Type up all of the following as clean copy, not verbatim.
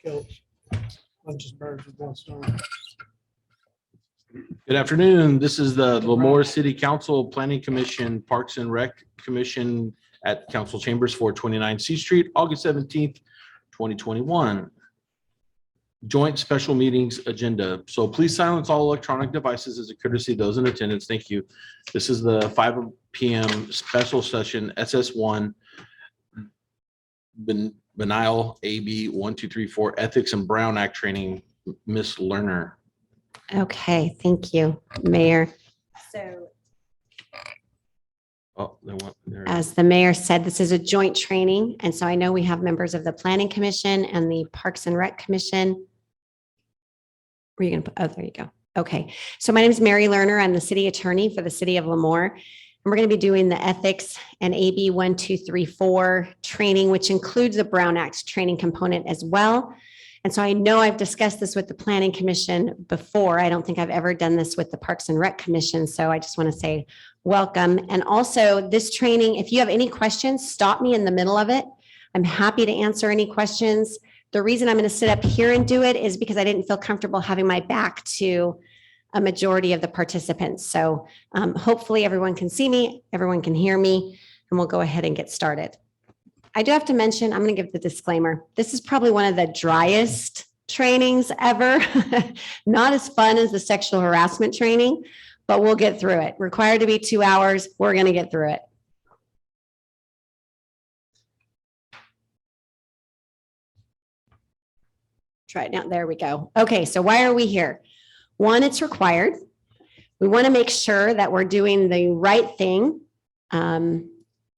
Kills. Bunch of birds with one stone. Good afternoon. This is the Lemoore City Council Planning Commission Parks and Rec Commission at Council Chambers, 429 C Street, August 17th, 2021. Joint special meetings agenda. So please silence all electronic devices as a courtesy to those in attendance. Thank you. This is the 5 p.m. special session, SS1, Benile AB 1234 Ethics and Brown Act training. Miss Lerner. Okay, thank you, Mayor. So Oh, they want there. as the mayor said, this is a joint training. And so I know we have members of the Planning Commission and the Parks and Rec Commission. Where are you going to put? Oh, there you go. Okay. So my name is Mary Lerner. I'm the city attorney for the city of Lemoore. And we're going to be doing the ethics and AB 1234 training, which includes the Brown Act training component as well. And so I know I've discussed this with the Planning Commission before. I don't think I've ever done this with the Parks and Rec Commission. So I just want to say welcome. And also this training, if you have any questions, stop me in the middle of it. I'm happy to answer any questions. The reason I'm going to sit up here and do it is because I didn't feel comfortable having my back to a majority of the participants. So hopefully everyone can see me, everyone can hear me, and we'll go ahead and get started. I do have to mention, I'm going to give the disclaimer. This is probably one of the driest trainings ever. Not as fun as the sexual harassment training, but we'll get through it. Required to be 2 hours. We're going to get through it. Try it now. There we go. Okay, so why are we here? One, it's required. We want to make sure that we're doing the right thing in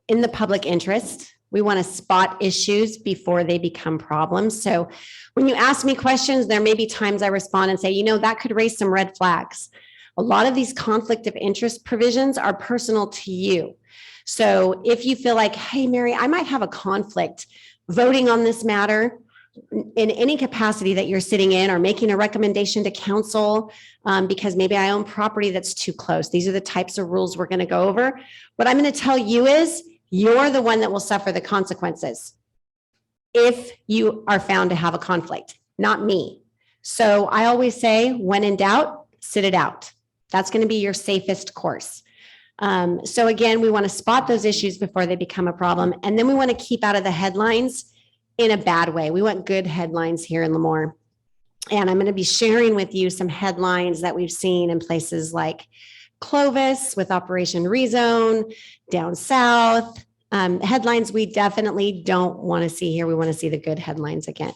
the public interest. We want to spot issues before they become problems. So when you ask me questions, there may be times I respond and say, you know, that could raise some red flags. A lot of these conflict of interest provisions are personal to you. So if you feel like, hey, Mary, I might have a conflict voting on this matter in any capacity that you're sitting in or making a recommendation to council because maybe I own property that's too close. These are the types of rules we're going to go over. What I'm going to tell you is you're the one that will suffer the consequences if you are found to have a conflict, not me. So I always say, when in doubt, sit it out. That's going to be your safest course. So again, we want to spot those issues before they become a problem. And then we want to keep out of the headlines in a bad way. We want good headlines here in Lemoore. And I'm going to be sharing with you some headlines that we've seen in places like Clovis with Operation Rezone, down south. Headlines we definitely don't want to see here. We want to see the good headlines again.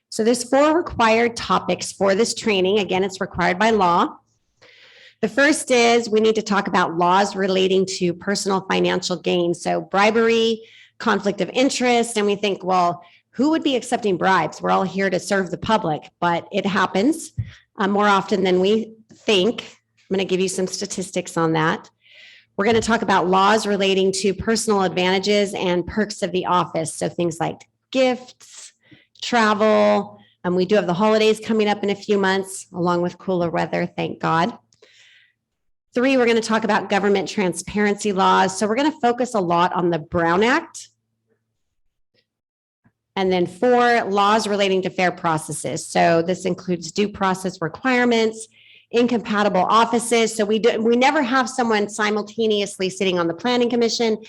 So there's 4 required topics for this training. Again, it's required by law. The first is we need to talk about laws relating to personal financial gain. So bribery, conflict of interest, and we think, well, who would be accepting bribes? We're all here to serve the public, but it happens more often than we think. I'm going to give you some statistics on that. We're going to talk about laws relating to personal advantages and perks of the office. So things like gifts, travel. We do have the holidays coming up in a few months, along with cooler weather, thank God. 3, we're going to talk about government transparency laws. So we're going to focus a lot on the Brown Act. And then 4, laws relating to fair processes. So this includes due process requirements, incompatible offices. So we never have someone simultaneously sitting on the Planning Commission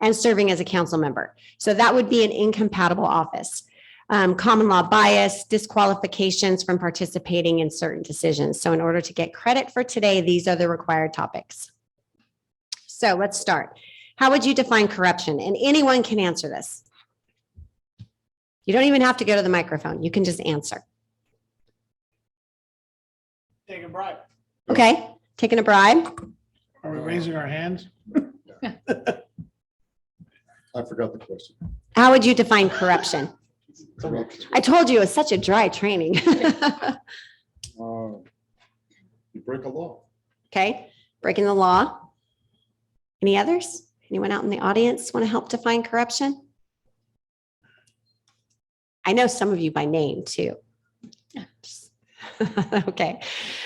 and serving as a council member. So that would be an incompatible office. Common law bias, disqualifications from participating in certain decisions. So in order to get credit for today, these are the required topics. So let's start. How would you define corruption? And anyone can answer this. You don't even have to go to the microphone. You can just answer. Take a bribe. Okay, taking a bribe. Are we raising our hands? I forgot the question. How would you define corruption? Corruption. I told you it was such a dry training. You break a law. Okay, breaking the law. Any others? Anyone out in the audience want to help define corruption? I know some of you by name too. Okay,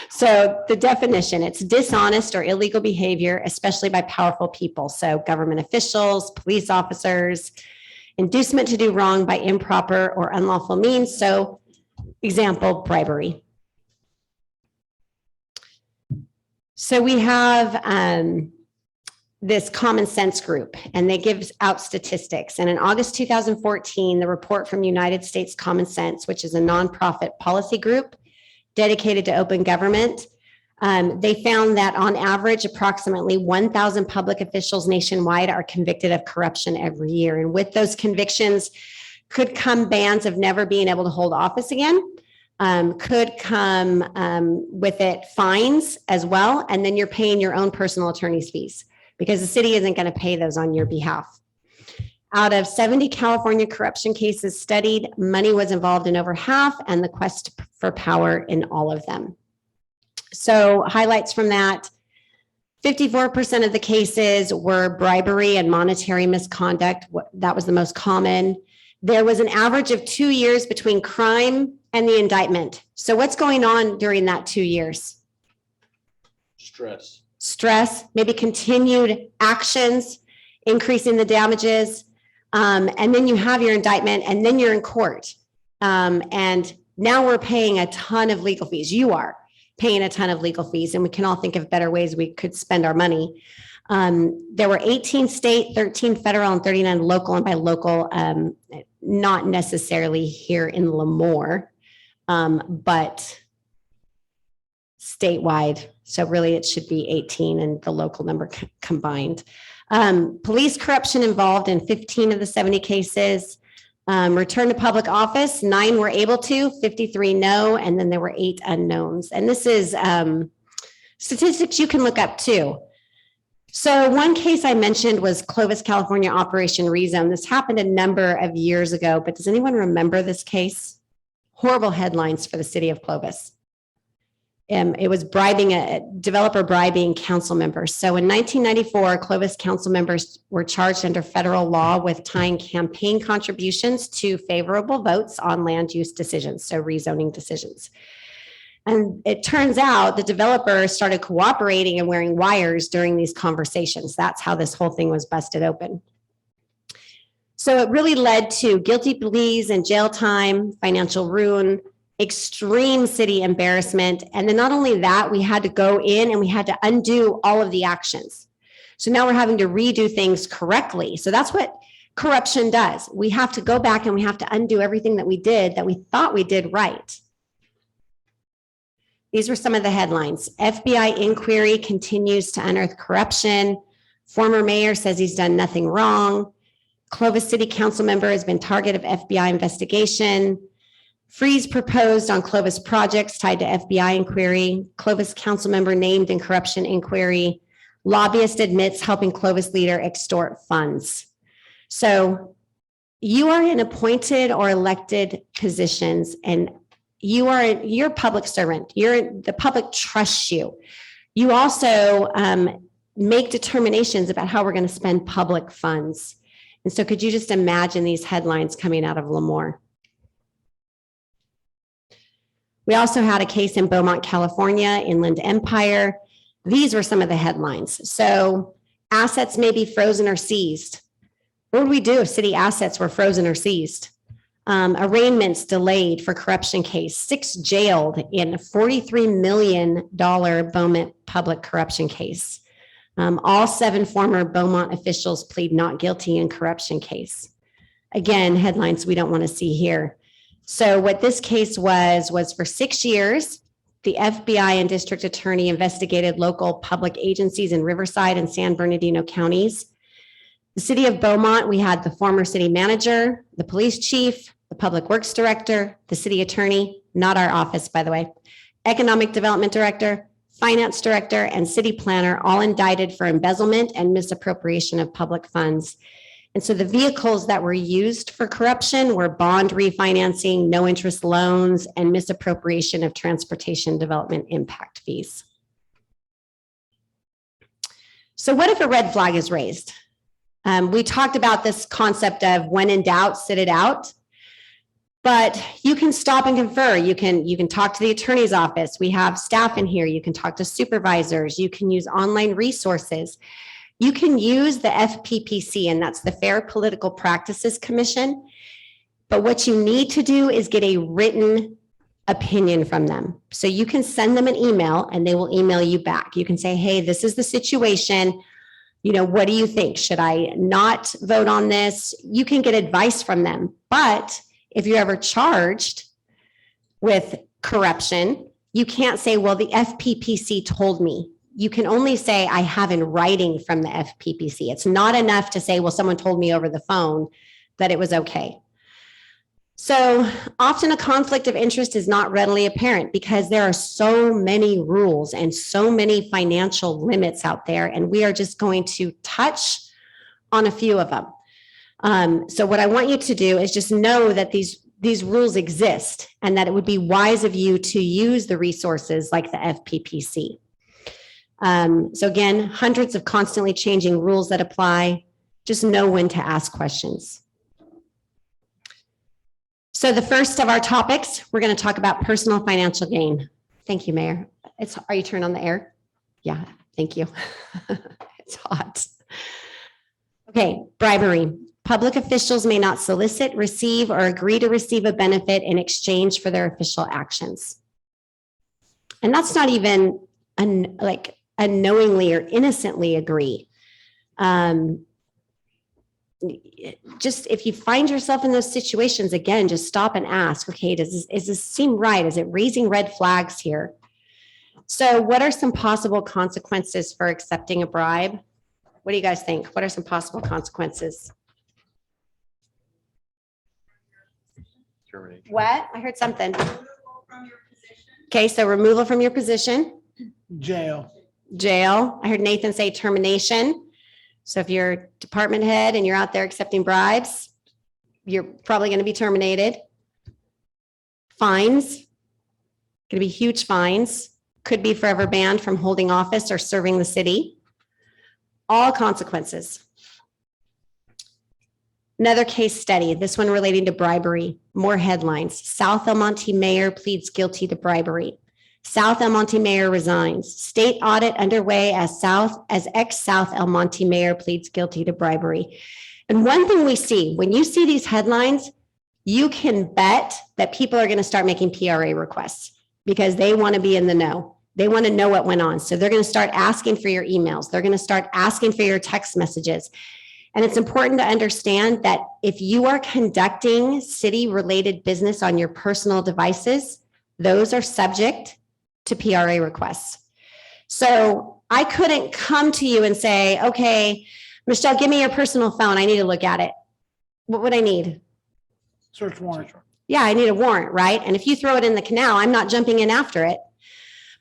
so the definition, it's dishonest or illegal behavior, especially by powerful people. So government officials, police officers, inducement to do wrong by improper or unlawful means. So example, bribery. So we have this common sense group, and they give out statistics. And in August 2014, the report from United States Common Sense, which is a nonprofit policy group dedicated to open government, they found that on average, approximately 1,000 public officials nationwide are convicted of corruption every year. And with those convictions could come bans of never being able to hold office again. Could come with it fines as well. And then you're paying your own personal attorney's fees because the city isn't going to pay those on your behalf. Out of 70 California corruption cases studied, money was involved in over half and the quest for power in all of them. So highlights from that, 54% of the cases were bribery and monetary misconduct. That was the most common. There was an average of 2 years between crime and the indictment. So what's going on during that 2 years? Stress, maybe continued actions, increasing the damages. And then you have your indictment and then you're in court. And now we're paying a ton of legal fees. You are paying a ton of legal fees, and we can all think of better ways we could spend our money. There were 18 state, 13 federal, and 39 local, and by local, not necessarily here in Lemoore, but statewide. So really it should be 18 and the local number combined. Police corruption involved in 15 of the 70 cases. Return to public office, 9 were able to, 53 no, and then there were 8 unknowns. And this is statistics you can look up too. So one case I mentioned was Clovis, California, Operation Rezone. This happened a number of years ago, but does anyone remember this case? Horrible headlines for the city of Clovis. It was bribing a developer bribing council members. So in 1994, Clovis council members were charged under federal law with tying campaign contributions to favorable votes on land use decisions, so rezoning decisions. And it turns out the developer started cooperating and wearing wires during these conversations. That's how this whole thing was busted open. So it really led to guilty pleas and jail time, financial ruin, extreme city embarrassment. And then not only that, we had to go in and we had to undo all of the actions. So now we're having to redo things correctly. So that's what corruption does. We have to go back and we have to undo everything that we did that we thought we did right. These were some of the headlines. FBI inquiry continues to unearth corruption. Former mayor says he's done nothing wrong. Clovis City Council member has been target of FBI investigation. Freeze proposed on Clovis projects tied to FBI inquiry. Clovis council member named in corruption inquiry. Lobbyist admits helping Clovis leader extort funds. So you are in appointed or elected positions and you're a public servant. The public trusts you. You also make determinations about how we're going to spend public funds. And so could you just imagine these headlines coming out of Lemoore? We also had a case in Beaumont, California, Inland Empire. These were some of the headlines. So assets may be frozen or seized. What would we do if city assets were frozen or seized? Arraignments delayed for corruption case, 6 jailed in a $43 million Beaumont public corruption case. All 7 former Beaumont officials plead not guilty in corruption case. Again, headlines we don't want to see here. So what this case was for 6 years, the FBI and district attorney investigated local public agencies in Riverside and San Bernardino counties. The city of Beaumont, we had the former city manager, the police chief, the public works director, the city attorney, not our office, by the way, economic development director, finance director, and city planner, all indicted for embezzlement and misappropriation of public funds. And so the vehicles that were used for corruption were bond refinancing, no interest loans, and misappropriation of transportation development impact fees. So what if a red flag is raised? We talked about this concept of when in doubt, sit it out. But you can stop and confer. You can talk to the attorney's office. We have staff in here. You can talk to supervisors. You can use online resources. You can use the FPPC, and that's the Fair Political Practices Commission. But what you need to do is get a written opinion from them. So you can send them an email and they will email you back. You can say, hey, this is the situation. You know, what do you think? Should I not vote on this? You can get advice from them. But if you're ever charged with corruption, you can't say, well, the FPPC told me. You can only say, I have in writing from the FPPC. It's not enough to say, well, someone told me over the phone that it was okay. So often a conflict of interest is not readily apparent because there are so many rules and so many financial limits out there, and we are just going to touch on a few of them. So what I want you to do is just know that these rules exist and that it would be wise of you to use the resources like the FPPC. So again, hundreds of constantly changing rules that apply. Just know when to ask questions. So the first of our topics, we're going to talk about personal financial gain. Thank you, Mayor. Are you turned on the air? Yeah, thank you. It's hot. Okay, bribery. Public officials may not solicit, receive, or agree to receive a benefit in exchange for their official actions. And that's not even unknowingly or innocently agree. Just if you find yourself in those situations, again, just stop and ask, okay, is this seem right? Is it raising red flags here? So what are some possible consequences for accepting a bribe? What do you guys think? What are some possible consequences? Termination. What? I heard something. Okay, so removal from your position. Jail. Jail. I heard Nathan say termination. So if you're department head and you're out there accepting bribes, you're probably going to be terminated. Fines, going to be huge fines, could be forever banned from holding office or serving the city. All consequences. Another case study, this one relating to bribery, more headlines. South El Monte mayor pleads guilty to bribery. South El Monte mayor resigns. State audit underway as ex-South El Monte mayor pleads guilty to bribery. And one thing we see, when you see these headlines, you can bet that people are going to start making PRA requests because they want to be in the know. They want to know what went on. So they're going to start asking for your emails. They're going to start asking for your text messages. And it's important to understand that if you are conducting city-related business on your personal devices, those are subject to PRA requests. So I couldn't come to you and say, okay, Michelle, give me your personal phone. I need to look at it. What would I need? Search warrant. Yeah, I need a warrant, right? And if you throw it in the canal, I'm not jumping in after it.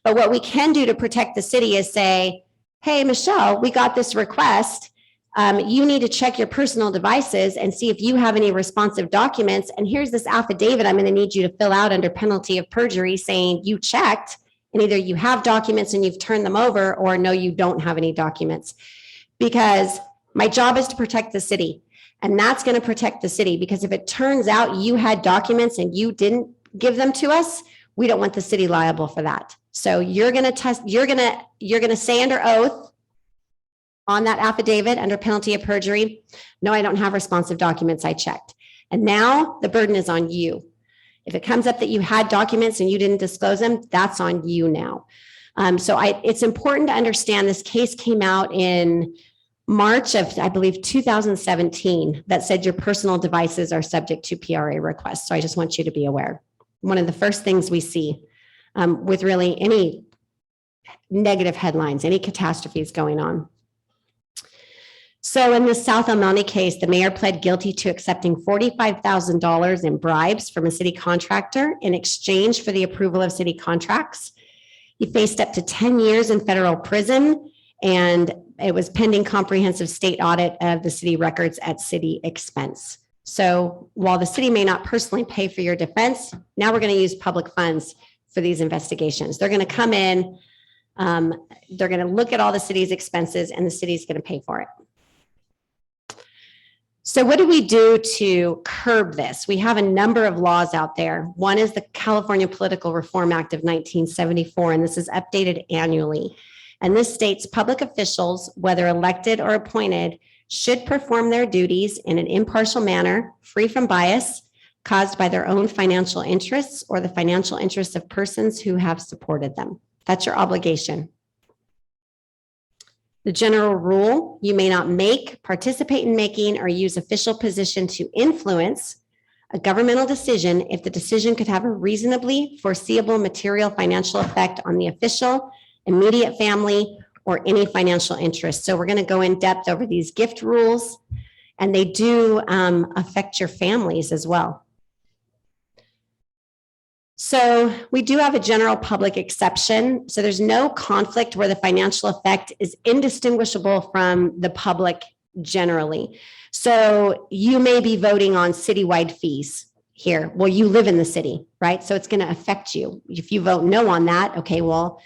But what we can do to protect the city is say, hey, Michelle, we got this request. You need to check your personal devices and see if you have any responsive documents. And here's this affidavit I'm going to need you to fill out under penalty of perjury saying you checked and either you have documents and you've turned them over or no, you don't have any documents. Because my job is to protect the city. And that's going to protect the city because if it turns out you had documents and you didn't give them to us, we don't want the city liable for that. So you're going to say under oath on that affidavit under penalty of perjury, no, I don't have responsive documents, I checked. And now the burden is on you. If it comes up that you had documents and you didn't disclose them, that's on you now. It's important to understand this case came out in March of, I believe, 2017 that said your personal devices are subject to PRA requests. So I just want you to be aware. One of the first things we see with really any negative headlines, any catastrophes going on. So in the South El Monte case, the mayor pled guilty to accepting $45,000 in bribes from a city contractor in exchange for the approval of city contracts. He faced up to 10 years in federal prison, and it was pending comprehensive state audit of the city records at city expense. So while the city may not personally pay for your defense, now we're going to use public funds for these investigations. They're going to come in, they're going to look at all the city's expenses, and the city's going to pay for it. So what do we do to curb this? We have a number of laws out there. One is the California Political Reform Act of 1974, and this is updated annually. And this states public officials, whether elected or appointed, should perform their duties in an impartial manner, free from bias, caused by their own financial interests or the financial interests of persons who have supported them. That's your obligation. The general rule, you may not make, participate in making, or use official position to influence a governmental decision if the decision could have a reasonably foreseeable material financial effect on the official, immediate family, or any financial interest. So we're going to go in depth over these gift rules, and they do affect your families as well. So we do have a general public exception. So there's no conflict where the financial effect is indistinguishable from the public generally. So you may be voting on citywide fees here. Well, you live in the city, right? So it's going to affect you. If you vote no on that, okay, well,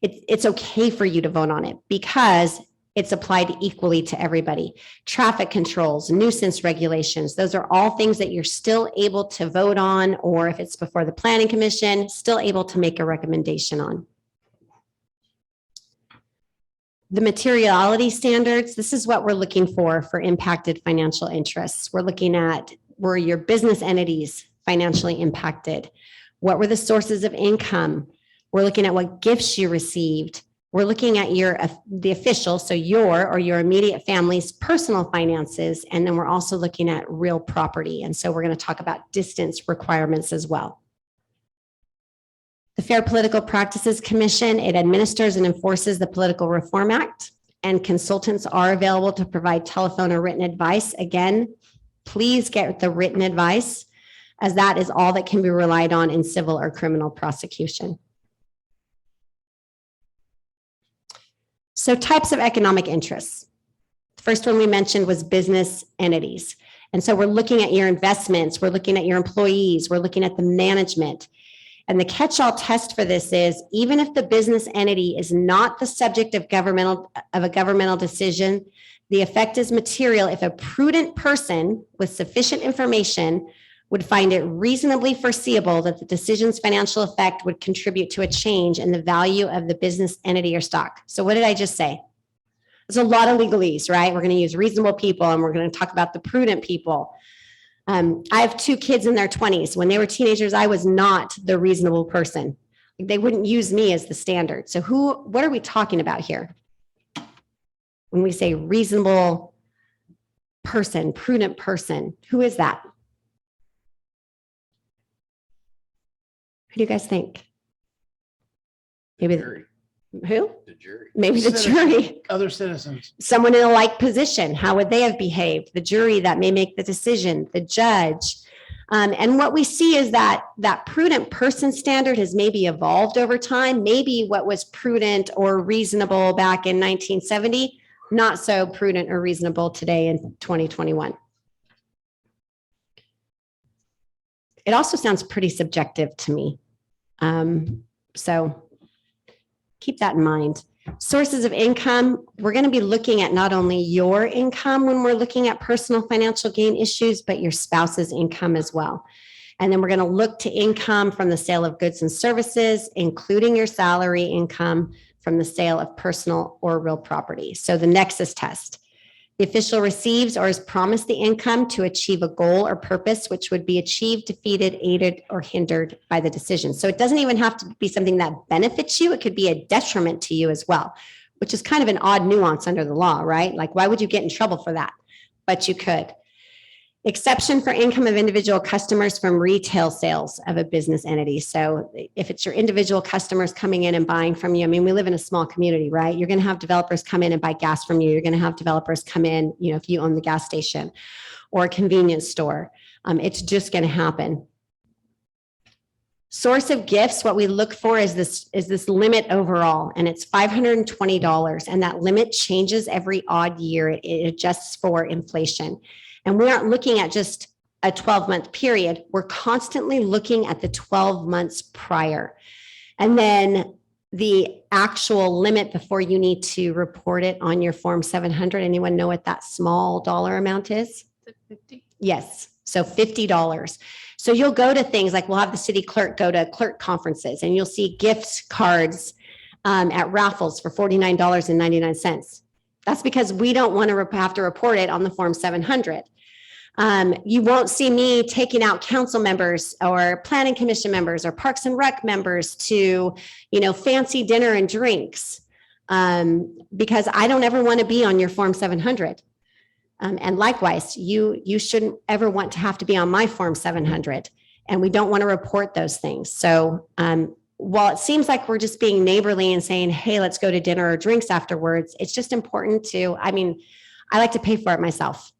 it's okay for you to vote on it because it's applied equally to everybody. Traffic controls, nuisance regulations, those are all things that you're still able to vote on, or if it's before the planning commission, still able to make a recommendation on. The materiality standards, this is what we're looking for impacted financial interests. We're looking at, were your business entities financially impacted? What were the sources of income? We're looking at what gifts you received. We're looking at the official, so your or your immediate family's personal finances, and then we're also looking at real property. And so we're going to talk about distance requirements as well. The Fair Political Practices Commission, it administers and enforces the Political Reform Act, and consultants are available to provide telephone or written advice. Again, please get the written advice, as that is all that can be relied on in civil or criminal prosecution. So types of economic interests. The first one we mentioned was business entities. And so we're looking at your investments, we're looking at your employees, we're looking at the management. And the catch-all test for this is, even if the business entity is not the subject of a governmental decision, the effect is material if a prudent person with sufficient information would find it reasonably foreseeable that the decision's financial effect would contribute to a change in the value of the business entity or stock. So what did I just say? There's a lot of legalese, right? We're going to use reasonable people, and we're going to talk about the prudent people. I have 2 kids in their 20s. When they were teenagers, I was not the reasonable person. They wouldn't use me as the standard. So what are we talking about here? When we say reasonable person, prudent person, who is that? Who do you guys think? Maybe Jury. who? The jury. Maybe the jury. Other citizens. Someone in a like position. How would they have behaved? The jury that may make the decision, the judge. And what we see is that prudent person standard has maybe evolved over time. Maybe what was prudent or reasonable back in 1970, not so prudent or reasonable today in 2021. It also sounds pretty subjective to me. So keep that in mind. Sources of income, we're going to be looking at not only your income when we're looking at personal financial gain issues, but your spouse's income as well. And then we're going to look to income from the sale of goods and services, including your salary income from the sale of personal or real property. So the nexus test. The official receives or is promised the income to achieve a goal or purpose which would be achieved, defeated, aided, or hindered by the decision. So it doesn't even have to be something that benefits you. It could be a detriment to you as well, which is kind of an odd nuance under the law, right? Like, why would you get in trouble for that? But you could. Exception for income of individual customers from retail sales of a business entity. So if it's your individual customers coming in and buying from you, I mean, we live in a small community, right? You're going to have developers come in and buy gas from you. You're going to have developers come in, if you own the gas station or a convenience store. It's just going to happen. Source of gifts, what we look for is this limit overall, and it's $520. And that limit changes every odd year. It adjusts for inflation. And we aren't looking at just a 12-month period. We're constantly looking at the 12 months prior. And then the actual limit before you need to report it on your Form 700. Anyone know what that small dollar amount is? 50. Yes, so $50. So you'll go to things like, we'll have the city clerk go to clerk conferences and you'll see gift cards at raffles for $49.99. That's because we don't want to have to report it on the Form 700. You won't see me taking out council members or planning commission members or Parks and Rec members to, fancy dinner and drinks because I don't ever want to be on your Form 700. And likewise, you shouldn't ever want to have to be on my Form 700, and we don't want to report those things. So while it seems like we're just being neighborly and saying, hey, let's go to dinner or drinks afterwards, it's just important to, I like to pay for it myself.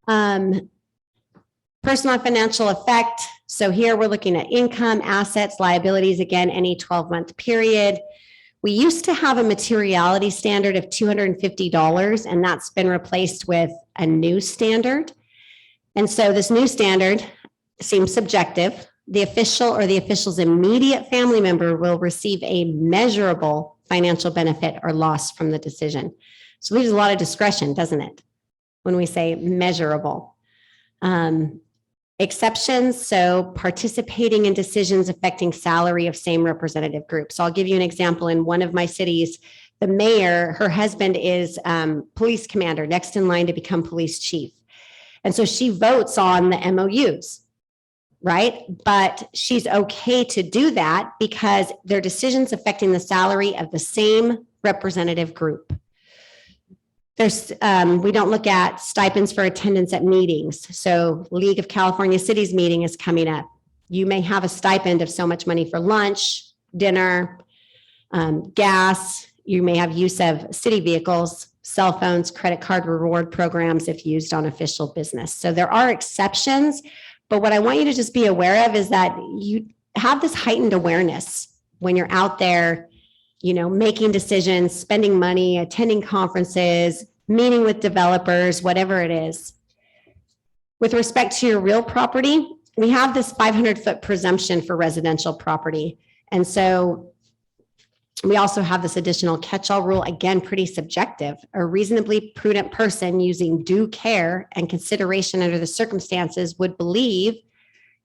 Personal and financial effect. So here we're looking at income, assets, liabilities, again, any 12-month period. We used to have a materiality standard of $250, and that's been replaced with a new standard. And so this new standard seems subjective. The official or the official's immediate family member will receive a measurable financial benefit or loss from the decision. So leaves a lot of discretion, doesn't it? When we say measurable. Exceptions, so participating in decisions affecting salary of same representative group. So I'll give you an example. In one of my cities, the mayor, her husband is police commander, next in line to become police chief. And so she votes on the MOUs, right? But she's okay to do that because they're decisions affecting the salary of the same representative group. There's, we don't look at stipends for attendance at meetings. So League of California Cities meeting is coming up. You may have a stipend of so much money for lunch, dinner, gas. You may have use of city vehicles, cell phones, credit card reward programs if used on official business. So there are exceptions, but what I want you to just be aware of is that you have this heightened awareness when you're out there, making decisions, spending money, attending conferences, meeting with developers, whatever it is. With respect to your real property, we have this 500-foot presumption for residential property. And so we also have this additional catch-all rule, again, pretty subjective. A reasonably prudent person using due care and consideration under the circumstances would believe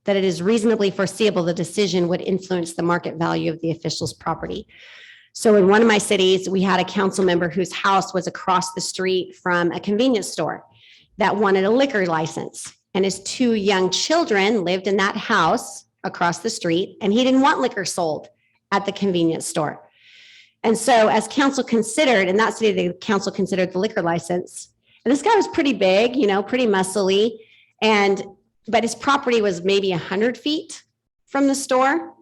that it is reasonably foreseeable the decision would influence the market value of the official's property. So in one of my cities, we had a council member whose house was across the street from a convenience store that wanted a liquor license. And his two young children lived in that house across the street, and he didn't want liquor sold at the convenience store. And so as council considered, in that city, the council considered the liquor license. And this guy was pretty big, pretty muscly, but his property was maybe 100 feet from the store.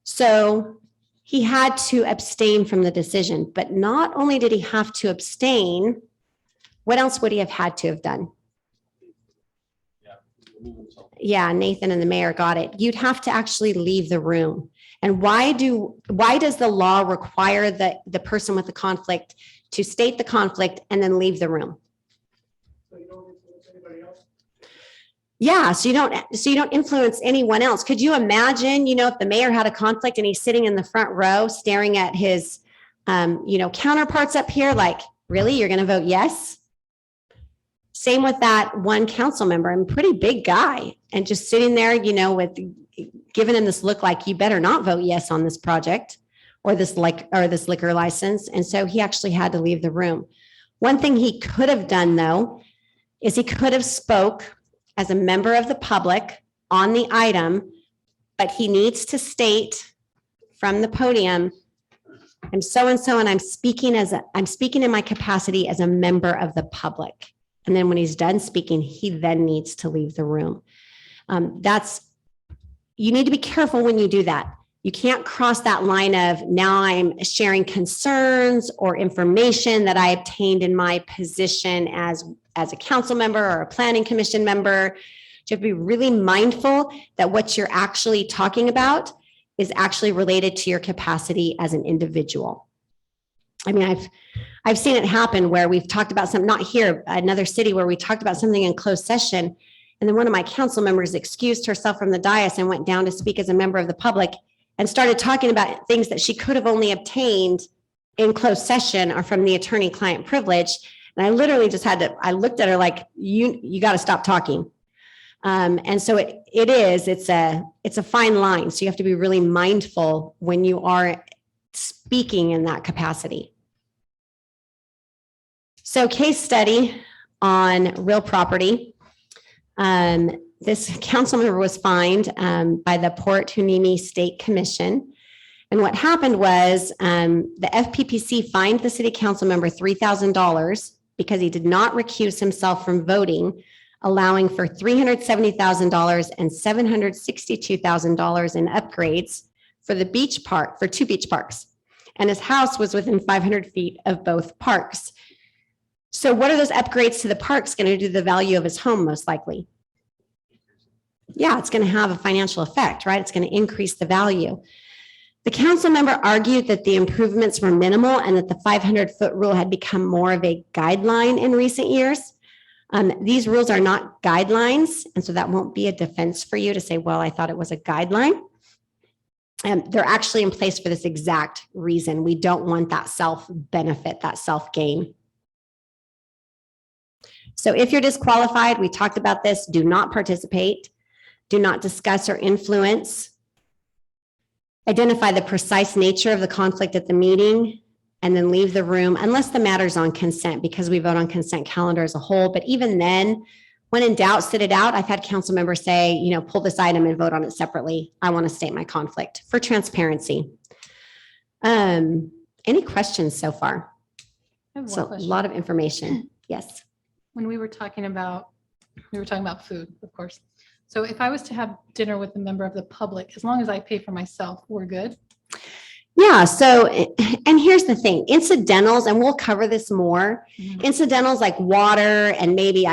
So he had to abstain from the decision, but not only did he have to abstain, what else would he have had to have done? Yeah, Nathan and the mayor got it. You'd have to actually leave the room. And why does the law require the person with the conflict to state the conflict and then leave the room? So you don't influence anybody else? Yeah, so you don't influence anyone else. Could you imagine, if the mayor had a conflict and he's sitting in the front row staring at his, counterparts up here, like, really, you're going to vote yes? Same with that one council member, I'm a pretty big guy, and just sitting there, with giving him this look like you better not vote yes on this project or this liquor license. And so he actually had to leave the room. One thing he could have done, though, is he could have spoke as a member of the public on the item, but he needs to state from the podium, I'm so-and-so, and I'm speaking in my capacity as a member of the public. And then when he's done speaking, he then needs to leave the room. You need to be careful when you do that. You can't cross that line of now I'm sharing concerns or information that I obtained in my position as a council member or a planning commission member. You have to be really mindful that what you're actually talking about is actually related to your capacity as an individual. I mean, I've seen it happen where we've talked about something, not here, another city where we talked about something in closed session. And then one of my council members excused herself from the dais and went down to speak as a member of the public and started talking about things that she could have only obtained in closed session or from the attorney-client privilege. And I literally just I looked at her like, you got to stop talking. And so it's a fine line. So you have to be really mindful when you are speaking in that capacity. So case study on real property. This council member was fined by the Port Hueneme State Commission. And what happened was the FPPC fined the city council member $3,000 because he did not recuse himself from voting, allowing for $370,000 and $762,000 in upgrades for the beach park, for 2 beach parks. And his house was within 500 feet of both parks. So what are those upgrades to the parks going to do to the value of his home, most likely? Yeah, it's going to have a financial effect, right? It's going to increase the value. The council member argued that the improvements were minimal and that the 500-foot rule had become more of a guideline in recent years. These rules are not guidelines, and so that won't be a defense for you to say, well, I thought it was a guideline. They're actually in place for this exact reason. We don't want that self-benefit, that self-gain. So if you're disqualified, we talked about this, do not participate, do not discuss or influence, identify the precise nature of the conflict at the meeting, and then leave the room unless the matter's on consent, because we vote on consent calendar as a whole. But even then, when in doubt, sit it out. I've had council members say, pull this item and vote on it separately. I want to state my conflict for transparency. Any questions so far? I have one So a question. lot of information. Yes. When we were talking about food, of course. So if I was to have dinner with a member of the public, as long as I pay for myself, we're good? Yeah. So, and here's the thing, incidentals, and we'll cover this more. Incidentals like water and maybe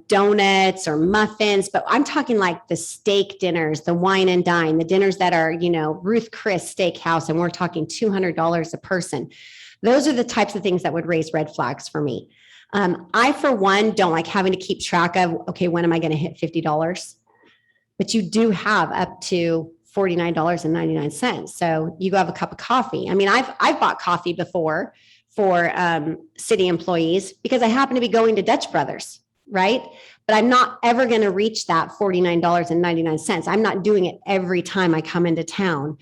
donuts or muffins, but I'm talking like the steak dinners, the wine and dine, the dinners that are, Ruth Chris Steakhouse, and we're talking $200 a person. Those are the types of things that would raise red flags for me. I, for one, don't like having to keep track of, okay, when am I going to hit $50? But you do have up to $49.99. So you go have a cup of coffee. I mean, I've bought coffee before for city employees because I happen to be going to Dutch Brothers, right? But I'm not ever going to reach that $49.99. I'm not doing it every time I come into town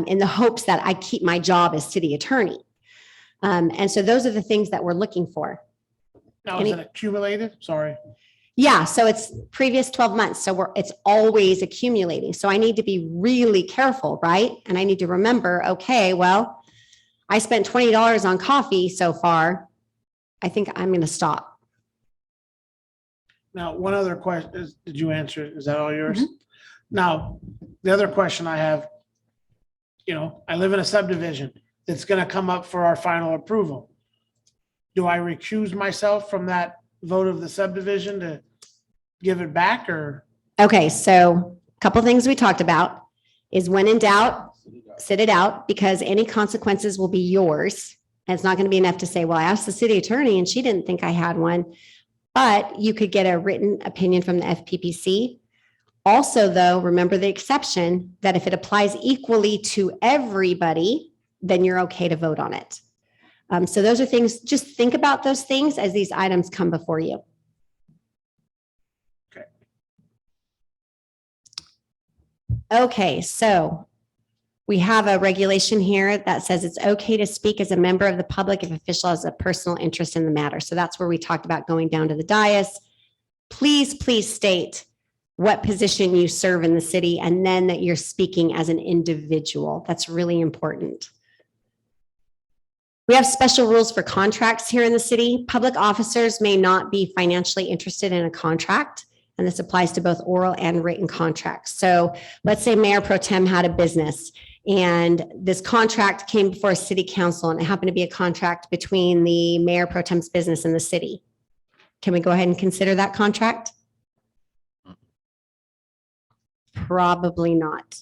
in the hopes that I keep my job as city attorney. And so those are the things that we're looking for. Now, is it accumulated? Sorry. Yeah, so it's previous 12 months. So it's always accumulating. So I need to be really careful, right? And I need to remember, okay, well, I spent $20 on coffee so far. I think I'm going to stop. Now, one other question is, did you answer it? Is that all yours? Now, the other question I have, I live in a subdivision that's going to come up for our final approval. Do I recuse myself from that vote of the subdivision to give it back, or? Okay, so a couple things we talked about is when in doubt, sit it out, because any consequences will be yours. And it's not going to be enough to say, well, I asked the city attorney and she didn't think I had one. But you could get a written opinion from the FPPC. Also, though, remember the exception that if it applies equally to everybody, then you're okay to vote on it. So those are things, just think about those things as these items come before you. Okay, so we have a regulation here that says it's okay to speak as a member of the public if official has a personal interest in the matter. So that's where we talked about going down to the dais. Please state what position you serve in the city and then that you're speaking as an individual. That's really important. We have special rules for contracts here in the city. Public officers may not be financially interested in a contract, and this applies to both oral and written contracts. So let's say Mayor Pro Tem had a business and this contract came before a city council and it happened to be a contract between the Mayor Pro Tem's business and the city. Can we go ahead and consider that contract? Probably not.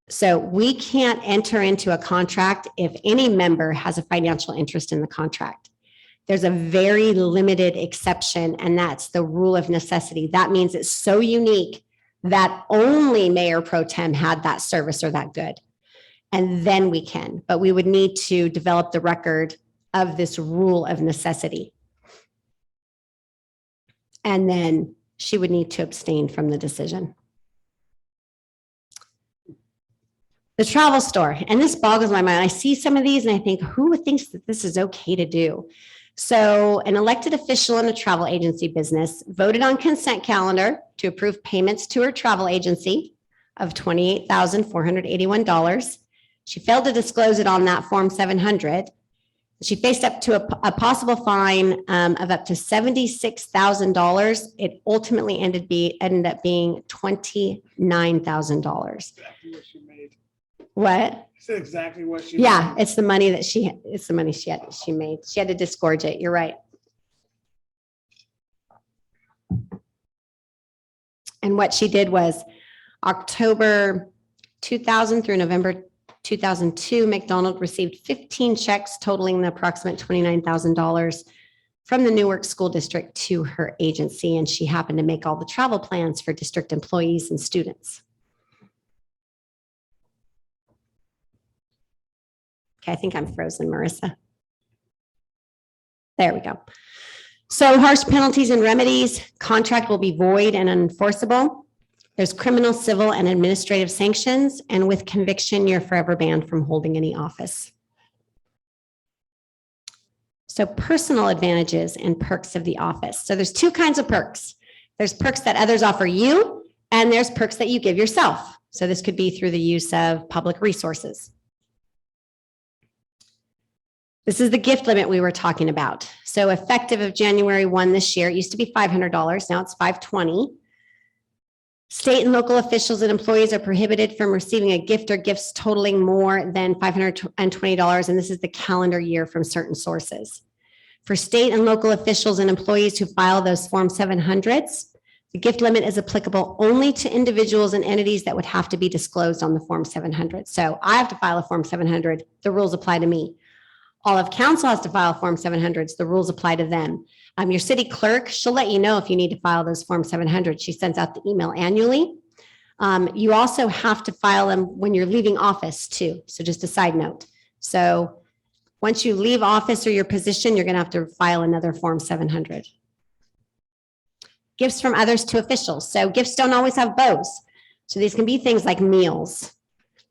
So we can't enter into a contract if any member has a financial interest in the contract. There's a very limited exception, and that's the rule of necessity. That means it's so unique that only Mayor Pro Tem had that service or that good. And then we can, but we would need to develop the record of this rule of necessity. And then she would need to abstain from the decision. The travel store, and this boggles my mind. I see some of these and I think, who thinks that this is okay to do? So an elected official in a travel agency business voted on consent calendar to approve payments to her travel agency of $28,481. She failed to disclose it on that Form 700. She faced up to a possible fine of up to $76,000. It ultimately ended up being $29,000. Exactly what she made. What? Said exactly what she. Yeah, made. it's the money that she made. She had to disgorge it. You're right. And what she did was October 2000 through November 2002, McDonald received 15 checks totaling the approximate $29,000 from the Newark School District to her agency, and she happened to make all the travel plans for district employees and students. Okay, I think I'm frozen, Marissa. There we go. So harsh penalties and remedies, contract will be void and unenforceable. There's criminal, civil, and administrative sanctions, and with conviction, you're forever banned from holding any office. So personal advantages and perks of the office. So there's two kinds of perks. There's perks that others offer you, and there's perks that you give yourself. So this could be through the use of public resources. This is the gift limit we were talking about. So effective of January 1 this year, it used to be $500, now it's $520. State and local officials and employees are prohibited from receiving a gift or gifts totaling more than $520, and this is the calendar year from certain sources. For state and local officials and employees who file those Form 700s, the gift limit is applicable only to individuals and entities that would have to be disclosed on the Form 700. So I have to file a Form 700, the rules apply to me. All of council has to file Form 700s, the rules apply to them. Your city clerk, she'll let you know if you need to file those Form 700s. She sends out the email annually. You also have to file them when you're leaving office too. So just a side note. So once you leave office or your position, you're going to have to file another Form 700. Gifts from others to officials. So gifts don't always have bows. So these can be things like meals,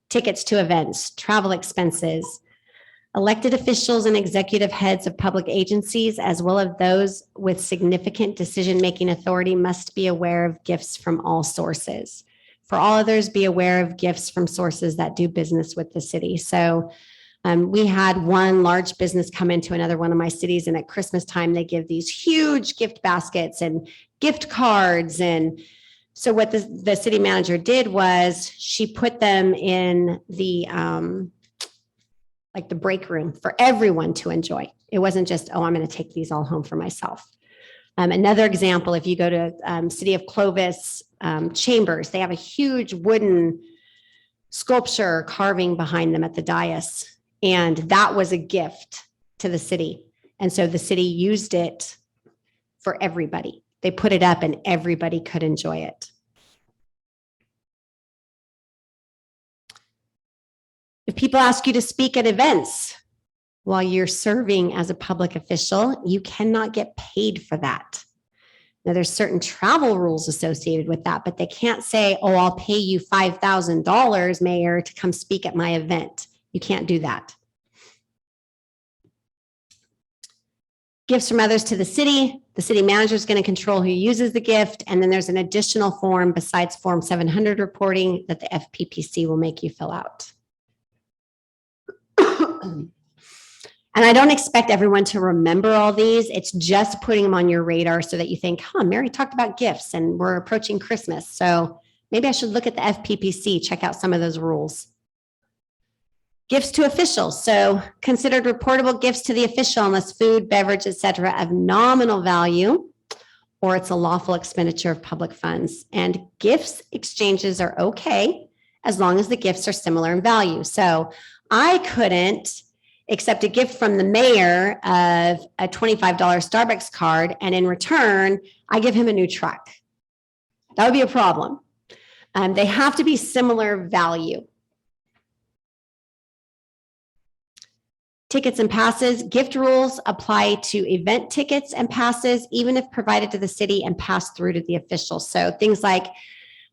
tickets to events, travel expenses. Elected officials and executive heads of public agencies, as well as those with significant decision-making authority, must be aware of gifts from all sources. For all others, be aware of gifts from sources that do business with the city. So we had one large business come into another one of my cities, and at Christmas time, they give these huge gift baskets and gift cards. And so what the city manager did was she put them in the like the break room for everyone to enjoy. It wasn't just, oh, I'm going to take these all home for myself. Another example, if you go to City of Clovis Chambers, they have a huge wooden sculpture carving behind them at the dais. And that was a gift to the city. And so the city used it for everybody. They put it up and everybody could enjoy it. If people ask you to speak at events while you're serving as a public official, you cannot get paid for that. Now, there's certain travel rules associated with that, but they can't say, oh, I'll pay you $5,000, Mayor, to come speak at my event. You can't do that. Gifts from others to the city manager is going to control who uses the gift, and then there's an additional form besides Form 700 reporting that the FPPC will make you fill out. And I don't expect everyone to remember all these. It's just putting them on your radar so that you think, Mary talked about gifts and we're approaching Christmas. So maybe I should look at the FPPC, check out some of those rules. Gifts to officials. So considered reportable gifts to the official unless food, beverage, etc. of nominal value, or it's a lawful expenditure of public funds. And gifts exchanges are okay as long as the gifts are similar in value. So I couldn't accept a gift from the mayor of a $25 Starbucks card, and in return, I give him a new truck. That would be a problem. They have to be similar value. Tickets and passes, gift rules apply to event tickets and passes, even if provided to the city and passed through to the officials. So things like,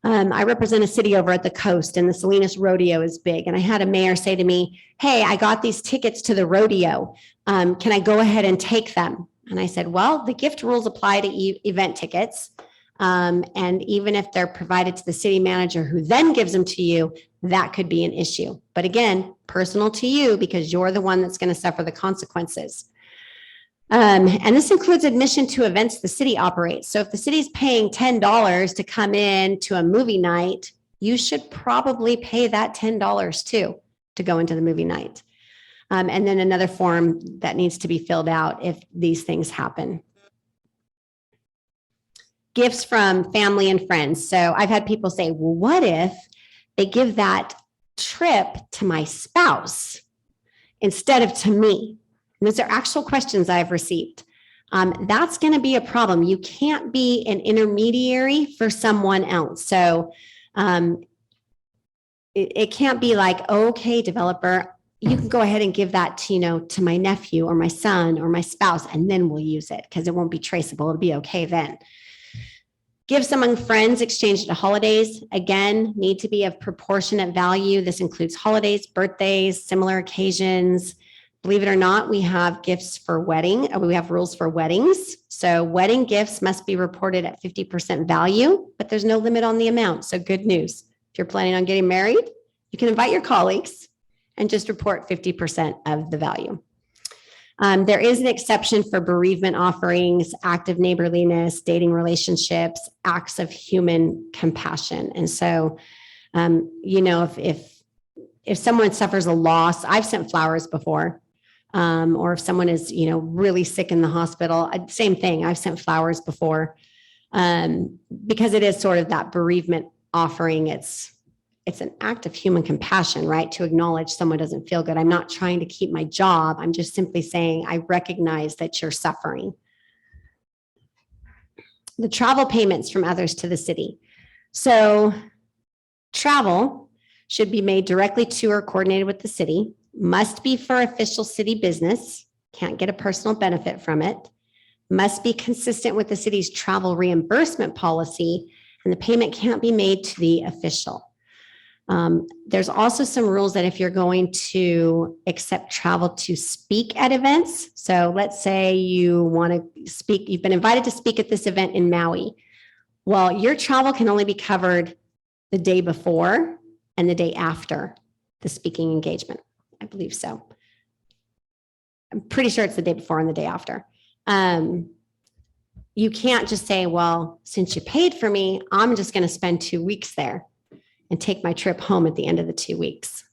I represent a city over at the coast and the Salinas Rodeo is big. And I had a mayor say to me, hey, I got these tickets to the rodeo. Can I go ahead and take them? And I said, well, the gift rules apply to event tickets. And even if they're provided to the city manager who then gives them to you, that could be an issue. But again, personal to you because you're the one that's going to suffer the consequences. And this includes admission to events the city operates. So if the city's paying $10 to come in to a movie night, you should probably pay that $10 too to go into the movie night. And then another form that needs to be filled out if these things happen. Gifts from family and friends. So I've had people say, well, what if they give that trip to my spouse instead of to me? And those are actual questions I've received. That's going to be a problem. You can't be an intermediary for someone else. So it can't be like, okay, developer, you can go ahead and give that to, to my nephew or my son or my spouse, and then we'll use it because it won't be traceable. It'll be okay then. Gifts among friends exchanged at holidays, again, need to be of proportionate value. This includes holidays, birthdays, similar occasions. Believe it or not, we have gifts for we have rules for weddings. So wedding gifts must be reported at 50% value, but there's no limit on the amount. So good news. If you're planning on getting married, you can invite your colleagues and just report 50% of the value. There is an exception for bereavement offerings, active neighborliness, dating relationships, acts of human compassion. And so, if someone suffers a loss, I've sent flowers before, or if someone is, really sick in the hospital, same thing. I've sent flowers before, because it is sort of that bereavement offering. It's an act of human compassion, right? To acknowledge someone doesn't feel good. I'm not trying to keep my job. I'm just simply saying, I recognize that you're suffering. The travel payments from others to the city. So travel should be made directly to or coordinated with the city, must be for official city business, can't get a personal benefit from it, must be consistent with the city's travel reimbursement policy, and the payment can't be made to the official. There's also some rules that if you're going to accept travel to speak at events, so let's say you want to speak, you've been invited to speak at this event in Maui. Well, your travel can only be covered the day before and the day after the speaking engagement. I believe so. I'm pretty sure it's the day before and the day after. You can't just say, well, since you paid for me, I'm just going to spend 2 weeks there and take my trip home at the end of the 2 weeks.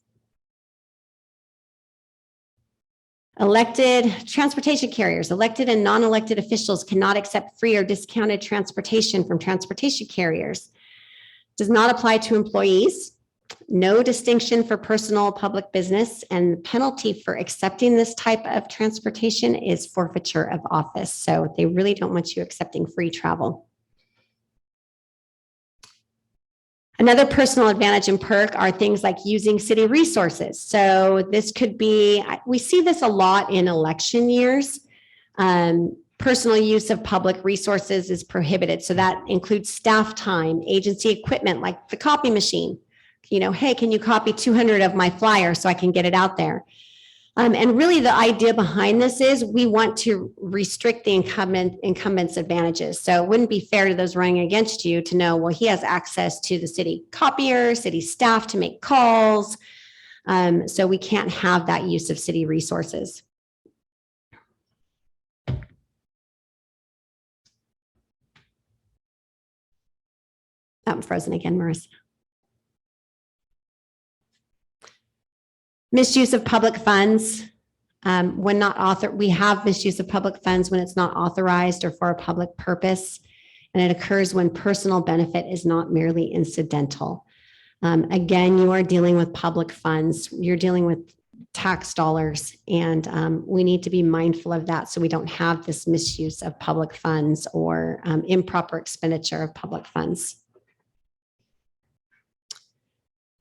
Elected transportation carriers, elected and non-elected officials cannot accept free or discounted transportation from transportation carriers. Does not apply to employees. No distinction for personal public business, and the penalty for accepting this type of transportation is forfeiture of office. So they really don't want you accepting free travel. Another personal advantage and perk are things like using city resources. So this could be, we see this a lot in election years. Personal use of public resources is prohibited. So that includes staff time, agency equipment like the copy machine. Hey, can you copy 200 of my flyers so I can get it out there? And really the idea behind this is we want to restrict the incumbent's advantages. So it wouldn't be fair to those running against you to know, well, he has access to the city copier, city staff to make calls. So we can't have that use of city resources. I'm frozen again, Marissa. Misuse of public funds. When not we have misuse of public funds when it's not authorized or for a public purpose, and it occurs when personal benefit is not merely incidental. Again, you are dealing with public funds. You're dealing with tax dollars, and we need to be mindful of that so we don't have this misuse of public funds or improper expenditure of public funds.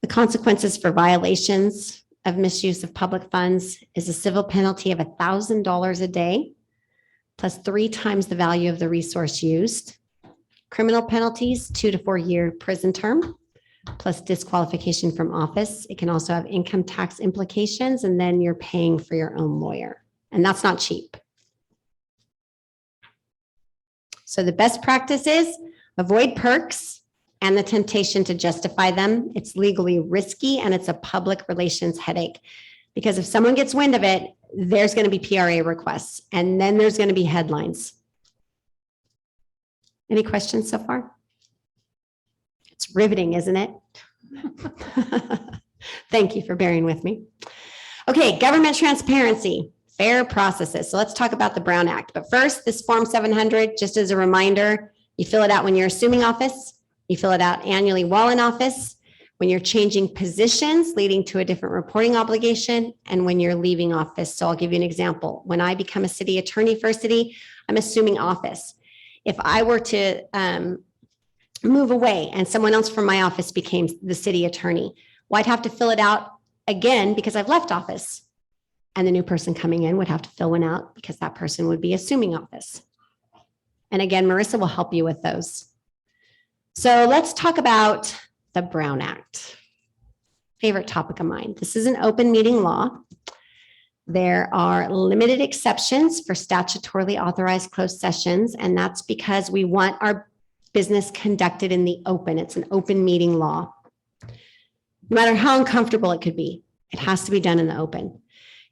The consequences for violations. of misuse of public funds is a civil penalty of $1,000 a day, plus 3 times the value of the resource used. Criminal penalties, 2 to 4 year prison term, plus disqualification from office. It can also have income tax implications, and then you're paying for your own lawyer. And that's not cheap. So the best practice is avoid perks and the temptation to justify them. It's legally risky and it's a public relations headache. Because if someone gets wind of it, there's going to be PRA requests and then there's going to be headlines. Any questions so far? It's riveting, isn't it? Thank you for bearing with me. Okay, government transparency, fair processes. So let's talk about the Brown Act. But first, this Form 700, just as a reminder, you fill it out when you're assuming office, you fill it out annually while in office, when you're changing positions leading to a different reporting obligation, and when you're leaving office. So I'll give you an example. When I become a city attorney for a city, I'm assuming office. If I were to move away and someone else from my office became the city attorney, well, I'd have to fill it out again because I've left office. And the new person coming in would have to fill one out because that person would be assuming office. And again, Marissa will help you with those. So let's talk about the Brown Act. Favorite topic of mine. This is an open meeting law. There are limited exceptions for statutorily authorized closed sessions, and that's because we want our business conducted in the open. It's an open meeting law. No matter how uncomfortable it could be, it has to be done in the open.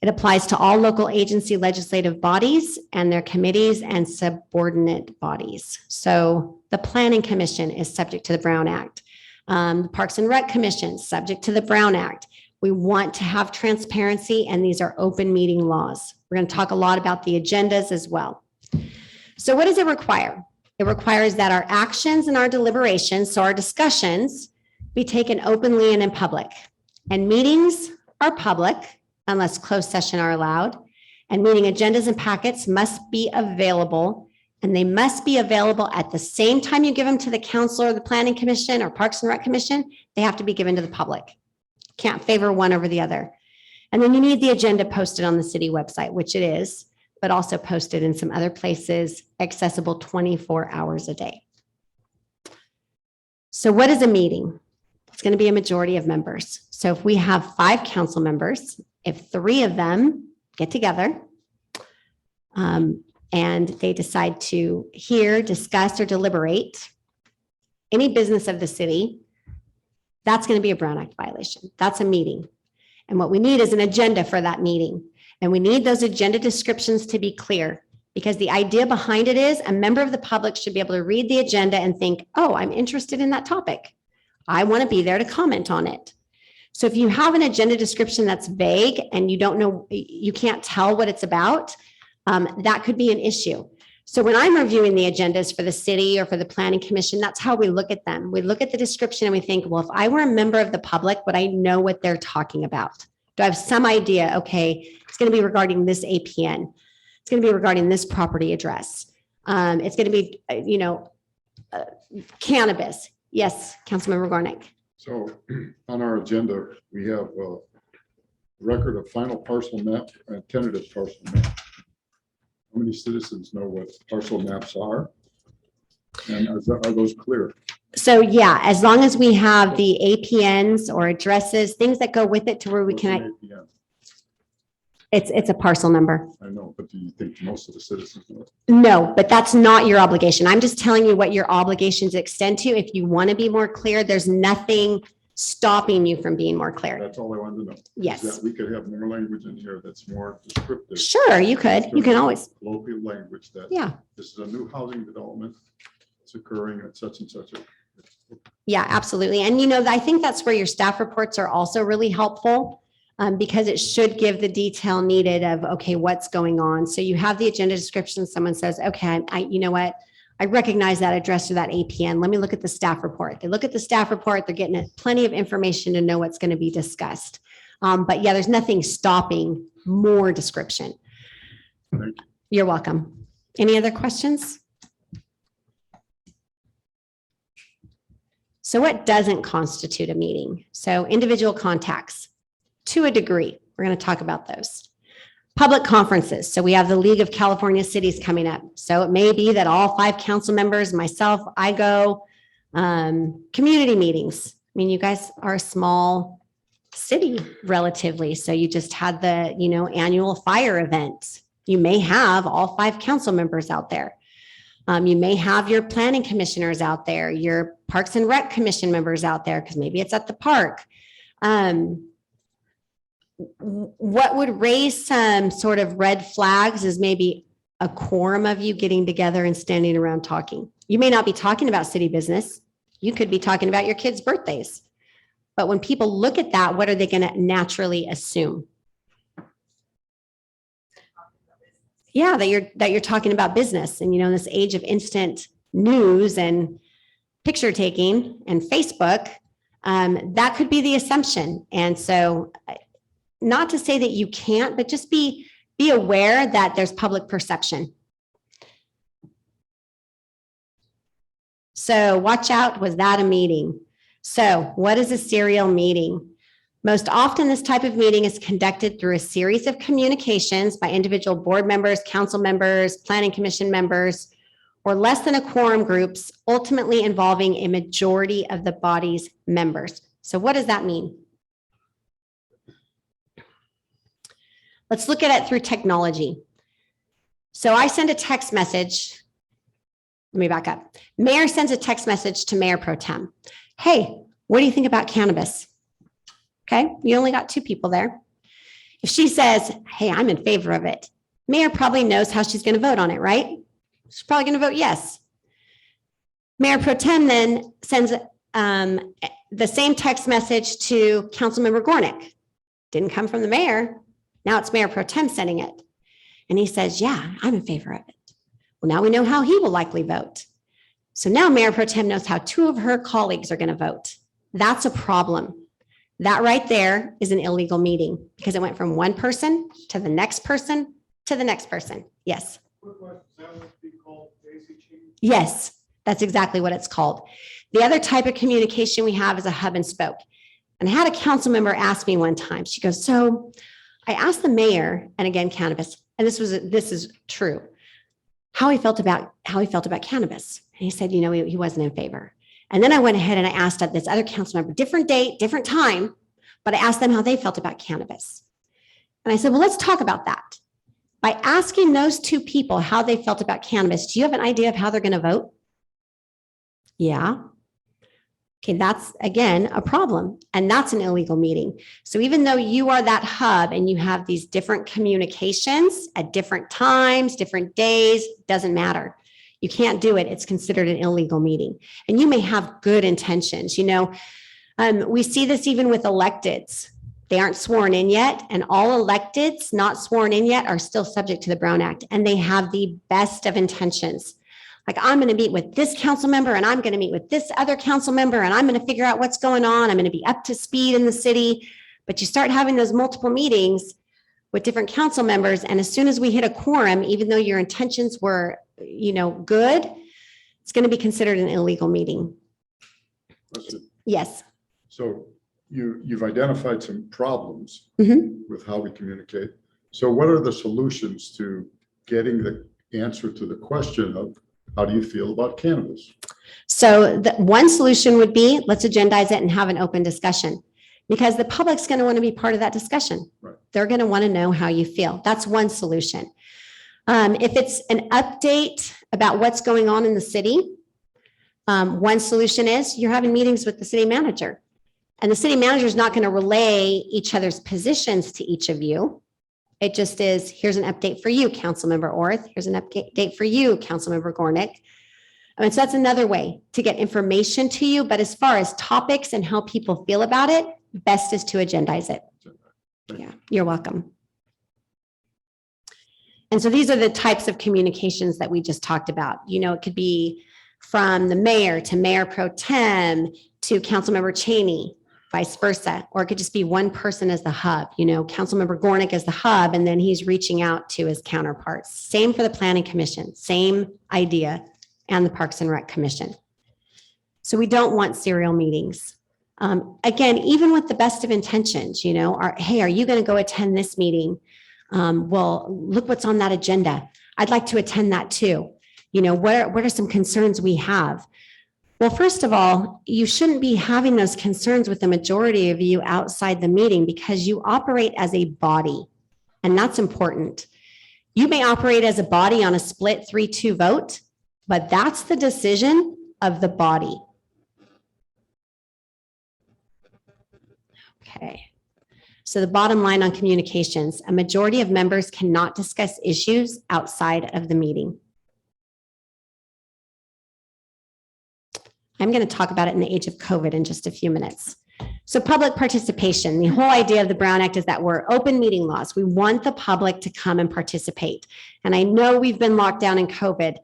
It applies to all local agency legislative bodies and their committees and subordinate bodies. So the Planning Commission is subject to the Brown Act. The Parks and Rec Commission, subject to the Brown Act. We want to have transparency, and these are open meeting laws. We're going to talk a lot about the agendas as well. So what does it require? It requires that our actions and our deliberations, so our discussions, be taken openly and in public. And meetings are public unless closed session are allowed. And meeting agendas and packets must be available, and they must be available at the same time you give them to the council or the Planning Commission or Parks and Rec Commission. They have to be given to the public. Can't favor one over the other. And then you need the agenda posted on the city website, which it is, but also posted in some other places, accessible 24 hours a day. So what is a meeting? It's going to be a majority of members. So if we have 5 council members, if 3 of them get together and they decide to hear, discuss, or deliberate any business of the city, that's going to be a Brown Act violation. That's a meeting. And what we need is an agenda for that meeting. And we need those agenda descriptions to be clear, because the idea behind it is a member of the public should be able to read the agenda and think, oh, I'm interested in that topic. I want to be there to comment on it. So if you have an agenda description that's vague and you don't know, you can't tell what it's about, that could be an issue. So when I'm reviewing the agendas for the city or for the Planning Commission, that's how we look at them. We look at the description and we think, well, if I were a member of the public, would I know what they're talking about? Do I have some idea? Okay, it's going to be regarding this APN. It's going to be regarding this property address. It's going to be, cannabis. Yes, Councilmember Gornick. So on our agenda, we have a record of final parcel map and tentative parcel map. How many citizens know what parcel maps are? And are those clear? So yeah, as long as we have the APNs or addresses, things that go with it to where we What's an can, APN? it's a parcel number. I know, but do you think most of the citizens know? No, but that's not your obligation. I'm just telling you what your obligations extend to. If you want to be more clear, there's nothing stopping you from being more clear. That's all I wanted to know. Is Yes. that we could have more language in here that's more descriptive. Sure, you could. You can always, Local language that yeah. this is a new housing development. It's occurring at such and such a. Yeah, absolutely. And I think that's where your staff reports are also really helpful because it should give the detail needed of, okay, what's going on. So you have the agenda description. Someone says, okay, you know what? I recognize that address or that APN. Let me look at the staff report. They look at the staff report. They're getting plenty of information to know what's going to be discussed. But yeah, there's nothing stopping more description. Thank you. You're welcome. Any other questions? So what doesn't constitute a meeting? So individual contacts. to a degree. We're going to talk about those. Public conferences. So we have the League of California Cities coming up. So it may be that all 5 council members, myself, I go. Community meetings. I mean, you guys are a small city relatively. So you just had the, annual fire event. You may have all 5 council members out there. You may have your planning commissioners out there, your Parks and Rec Commission members out there, because maybe it's at the park. What would raise some sort of red flags is maybe a quorum of you getting together and standing around talking. You may not be talking about city business. You could be talking about your kids' birthdays. But when people look at that, what are they going to naturally assume? Yeah, that you're talking about business. And in this age of instant news and picture taking and Facebook, that could be the assumption. And so not to say that you can't, but just be aware that there's public perception. So watch out, was that a meeting? So what is a serial meeting? Most often this type of meeting is conducted through a series of communications by individual board members, council members, planning commission members, or less than a quorum groups, ultimately involving a majority of the body's members. So what does that mean? Let's look at it through technology. So I send a text message. Let me back up. Mayor sends a text message to Mayor Pro Tem. Hey, what do you think about cannabis? Okay, you only got 2 people there. If she says, hey, I'm in favor of it, Mayor probably knows how she's going to vote on it, right? She's probably going to vote yes. Mayor Pro Tem then sends the same text message to Councilmember Gornick. Didn't come from the mayor. Now it's Mayor Pro Tem sending it. And he says, yeah, I'm in favor of it. Well, now we know how he will likely vote. So now Mayor Pro Tem knows how 2 of her colleagues are going to vote. That's a problem. That right there is an illegal meeting because it went from one person to the next person to the next person. Yes. Yes, that's exactly what it's called. The other type of communication we have is a hub and spoke. And I had a council member ask me one time, she goes, so I asked the mayor, and again, cannabis, and this is true, how he felt about cannabis. And he said, he wasn't in favor. And then I went ahead and I asked this other council member, different date, different time, but I asked them how they felt about cannabis. And I said, well, let's talk about that. By asking those 2 people how they felt about cannabis, do you have an idea of how they're going to vote? Yeah. Okay, that's, again, a problem, and that's an illegal meeting. So even though you are that hub and you have these different communications at different times, different days, doesn't matter. You can't do it. It's considered an illegal meeting. And you may have good intentions. We see this even with electeds. They aren't sworn in yet, and all electeds not sworn in yet are still subject to the Brown Act, and they have the best of intentions. Like, I'm going to meet with this council member, and I'm going to meet with this other council member, and I'm going to figure out what's going on. I'm going to be up to speed in the city. But you start having those multiple meetings with different council members, and as soon as we hit a quorum, even though your intentions were, good, it's going to be considered an illegal meeting. Yes. So you've identified some problems Mm-hmm. with how we communicate. So what are the solutions to getting the answer to the question of how do you feel about cannabis? So the one solution would be, let's agendize it and have an open discussion, because the public's going to want to be part of that discussion. Right. They're going to want to know how you feel. That's one solution. If it's an update about what's going on in the city, one solution is you're having meetings with the city manager, and the city manager is not going to relay each other's positions to each of you. It just is, here's an update for you, Councilmember Orth. Here's an update for you, Councilmember Gornick. So that's another way to get information to you. But as far as topics and how people feel about it, best is to agendize it. Yeah, you're welcome. And so these are the types of communications that we just talked about. It could be from the mayor to Mayor Pro Tem to Councilmember Cheney, vice versa. Or it could just be one person as the hub, Councilmember Gornick as the hub, and then he's reaching out to his counterparts. Same for the Planning Commission, same idea, and the Parks and Rec Commission. So we don't want serial meetings. Again, even with the best of intentions, hey, are you going to go attend this meeting? Well, look what's on that agenda. I'd like to attend that too. What are some concerns we have? Well, first of all, you shouldn't be having those concerns with the majority of you outside the meeting because you operate as a body, and that's important. You may operate as a body on a split 3-2 vote, but that's the decision of the body. Okay. So the bottom line on communications, a majority of members cannot discuss issues outside of the meeting. I'm going to talk about it in the age of COVID in just a few minutes. So public participation, the whole idea of the Brown Act is that we're open meeting laws. We want the public to come and participate. And I know we've been locked down in COVID,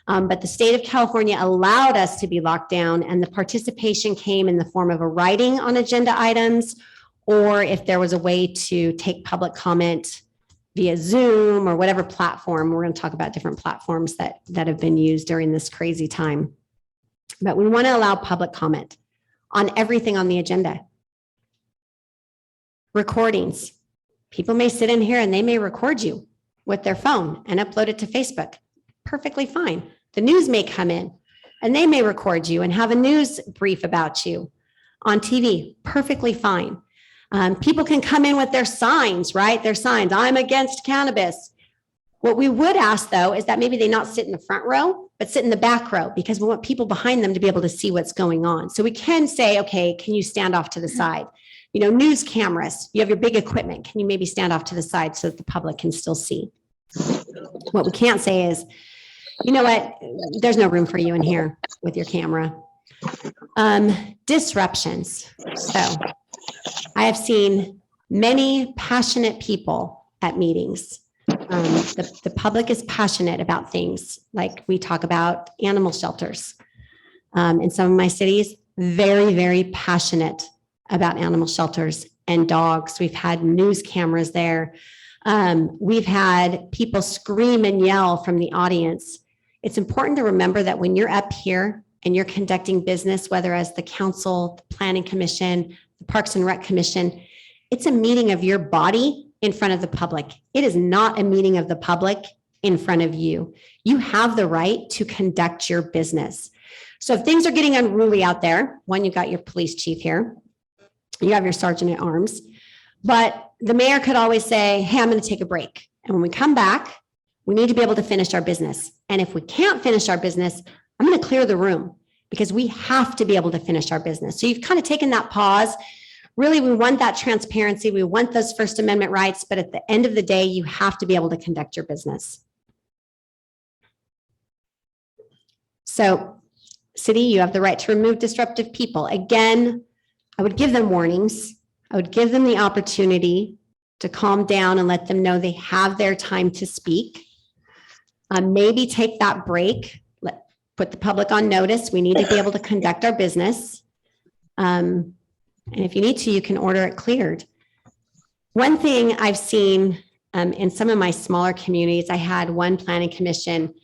but the state of California allowed us to be locked down, and the participation came in the form of a writing on agenda items, or if there was a way to take public comment via Zoom or whatever platform. We're going to talk about different platforms that have been used during this crazy time. But we want to allow public comment on everything on the agenda. Recordings. People may sit in here and they may record you with their phone and upload it to Facebook. Perfectly fine. The news may come in and they may record you and have a news brief about you on TV. Perfectly fine. People can come in with their signs, right? Their signs, I'm against cannabis. What we would ask, though, is that maybe they not sit in the front row, but sit in the back row, because we want people behind them to be able to see what's going on. So we can say, okay, can you stand off to the side? News cameras, you have your big equipment. Can you maybe stand off to the side so that the public can still see? What we can't say is, you know what, there's no room for you in here with your camera. Disruptions. So I have seen many passionate people at meetings. The public is passionate about things like we talk about animal shelters. In some of my cities, very, very passionate about animal shelters and dogs. We've had news cameras there. We've had people scream and yell from the audience. It's important to remember that when you're up here and you're conducting business, whether as the council, the planning commission, the Parks and Rec Commission, it's a meeting of your body in front of the public. It is not a meeting of the public in front of you. You have the right to conduct your business. So if things are getting unruly out there, one, you've got your police chief here, you have your sergeant at arms, but the mayor could always say, hey, I'm going to take a break. And when we come back, we need to be able to finish our business. And if we can't finish our business, I'm going to clear the room because we have to be able to finish our business. So you've kind of taken that pause. Really, we want that transparency. We want those First Amendment rights, but at the end of the day, you have to be able to conduct your business. So, city, you have the right to remove disruptive people. Again, I would give them warnings. I would give them the opportunity to calm down and let them know they have their time to speak. Maybe take that break, put the public on notice. We need to be able to conduct our business. And if you need to, you can order it cleared. One thing I've seen in some of my smaller communities, I had one planning commission,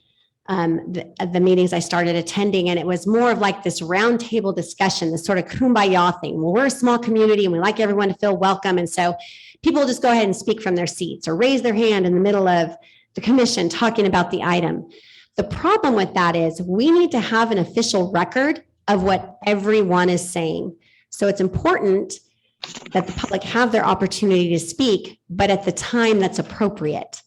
the meetings I started attending, and it was more of like this roundtable discussion, this sort of kumbaya thing. Well, we're a small community and we like everyone to feel welcome. And so people will just go ahead and speak from their seats or raise their hand in the middle of the commission talking about the item. The problem with that is we need to have an official record of what everyone is saying. So it's important that the public have their opportunity to speak, but at the time that's appropriate.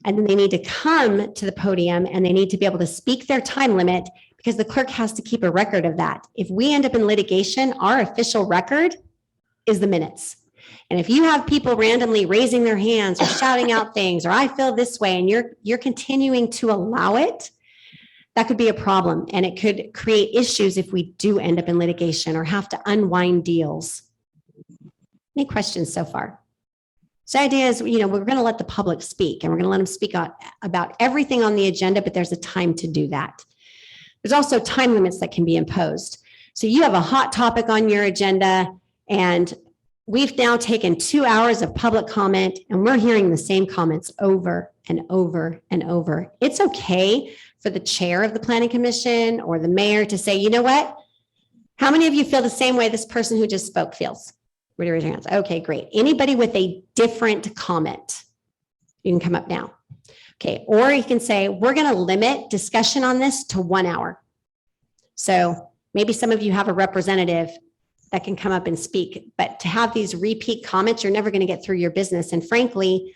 And then they need to come to the podium and they need to be able to speak their time limit because the clerk has to keep a record of that. If we end up in litigation, our official record is the minutes. And if you have people randomly raising their hands or shouting out things, or I feel this way, and you're continuing to allow it, that could be a problem. And it could create issues if we do end up in litigation or have to unwind deals. Any questions so far? So the idea is, we're going to let the public speak and we're going to let them speak about everything on the agenda, but there's a time to do that. There's also time limits that can be imposed. So you have a hot topic on your agenda and we've now taken 2 hours of public comment and we're hearing the same comments over and over and over. It's okay for the chair of the planning commission or the mayor to say, you know what? How many of you feel the same way this person who just spoke feels? Raise your hands. Okay, great. Anybody with a different comment? You can come up now. Okay, or you can say, we're going to limit discussion on this to 1 hour. So maybe some of you have a representative that can come up and speak, but to have these repeat comments, you're never going to get through your business. And frankly,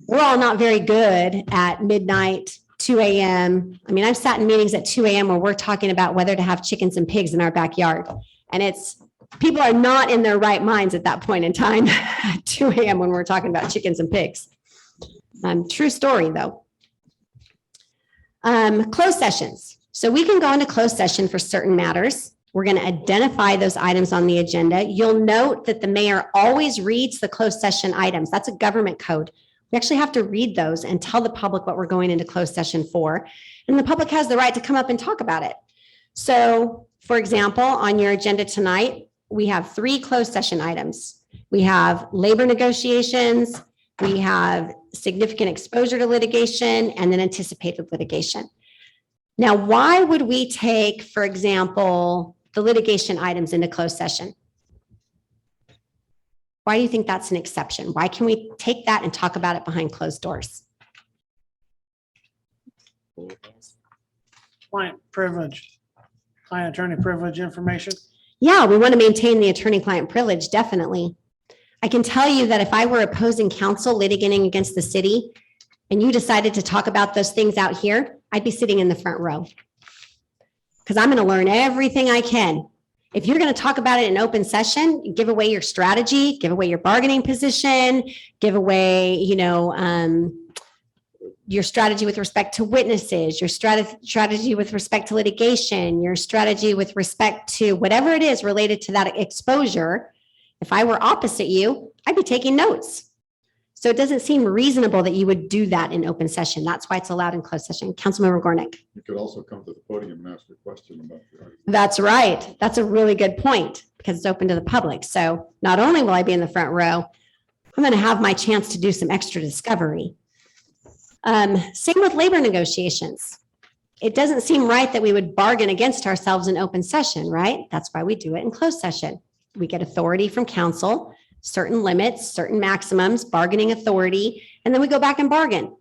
we're all not very good at midnight, 2 a.m. I mean, I've sat in meetings at 2 a.m. where we're talking about whether to have chickens and pigs in our backyard. And people are not in their right minds at that point in time, at 2 a.m. when we're talking about chickens and pigs. True story though. Closed sessions. So we can go into closed session for certain matters. We're going to identify those items on the agenda. You'll note that the mayor always reads the closed session items. That's a government code. We actually have to read those and tell the public what we're going into closed session for. And the public has the right to come up and talk about it. So, for example, on your agenda tonight, we have 3 closed session items. We have labor negotiations, we have significant exposure to litigation, and then anticipated litigation. Now, why would we take, for example, the litigation items into closed session? Why do you think that's an exception? Why can we take that and talk about it behind closed doors? Client privilege, client attorney privilege information. Yeah, we want to maintain the attorney-client privilege, definitely. I can tell you that if I were opposing counsel litigating against the city and you decided to talk about those things out here, I'd be sitting in the front row because I'm going to learn everything I can. If you're going to talk about it in open session, give away your strategy, give away your bargaining position, give away, your strategy with respect to witnesses, your strategy with respect to litigation, your strategy with respect to whatever it is related to that exposure. If I were opposite you, I'd be taking notes. So it doesn't seem reasonable that you would do that in open session. That's why it's allowed in closed session. Councilmember Gornick. You could also come to the podium and ask a question about the argument. That's right. That's a really good point because it's open to the public. So not only will I be in the front row, I'm going to have my chance to do some extra discovery. Same with labor negotiations. It doesn't seem right that we would bargain against ourselves in open session, right? That's why we do it in closed session. We get authority from council, certain limits, certain maximums, bargaining authority, and then we go back and bargain.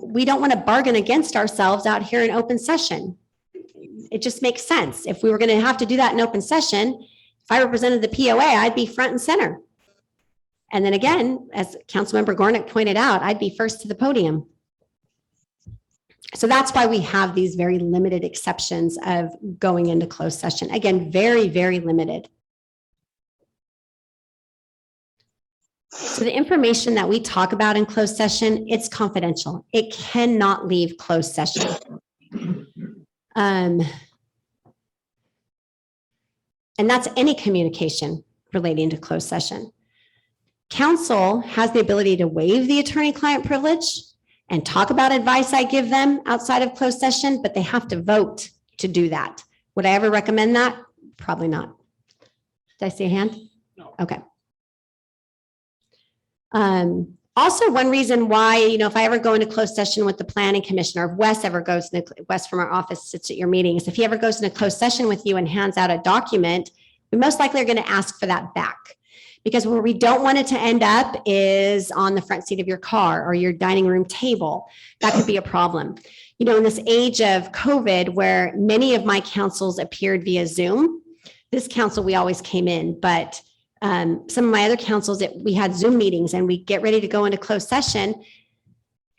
We don't want to bargain against ourselves out here in open session. It just makes sense. If we were going to have to do that in open session, if I represented the POA, I'd be front and center. And then again, as Councilmember Gornick pointed out, I'd be first to the podium. So that's why we have these very limited exceptions of going into closed session. Again, very, very limited. So the information that we talk about in closed session, it's confidential. It cannot leave closed session. And that's any communication relating to closed session. Counsel has the ability to waive the attorney-client privilege and talk about advice I give them outside of closed session, but they have to vote to do that. Would I ever recommend that? Probably not. Did I see a hand? No. Okay. Also, one reason why, if I ever go into closed session with the planning commissioner, if Wes ever goes, Wes from our office sits at your meetings, if he ever goes into closed session with you and hands out a document, we most likely are going to ask for that back. Because where we don't want it to end up is on the front seat of your car or your dining room table. That could be a problem. In this age of COVID, where many of my councils appeared via Zoom, this council, we always came in, but some of my other councils, we had Zoom meetings and we get ready to go into closed session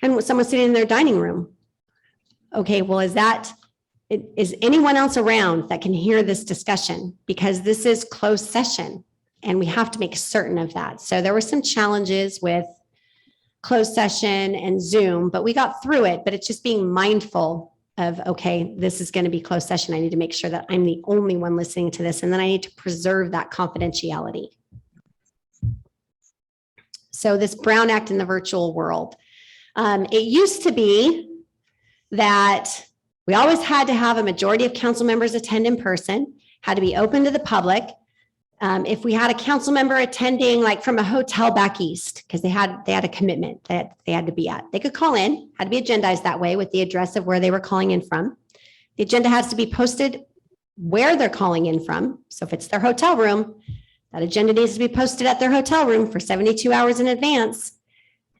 and someone's sitting in their dining room. Okay, well, is anyone else around that can hear this discussion? Because this is closed session and we have to make certain of that. So there were some challenges with closed session and Zoom, but we got through it. But it's just being mindful of, okay, this is going to be closed session. I need to make sure that I'm the only one listening to this. And then I need to preserve that confidentiality. So this Brown Act in the virtual world. It used to be that we always had to have a majority of council members attend in person, had to be open to the public. If we had a council member attending like from a hotel back east, because they had a commitment that they had to be at, they could call in, had to be agendized that way with the address of where they were calling in from. The agenda has to be posted where they're calling in from. So if it's their hotel room, that agenda needs to be posted at their hotel room for 72 hours in advance.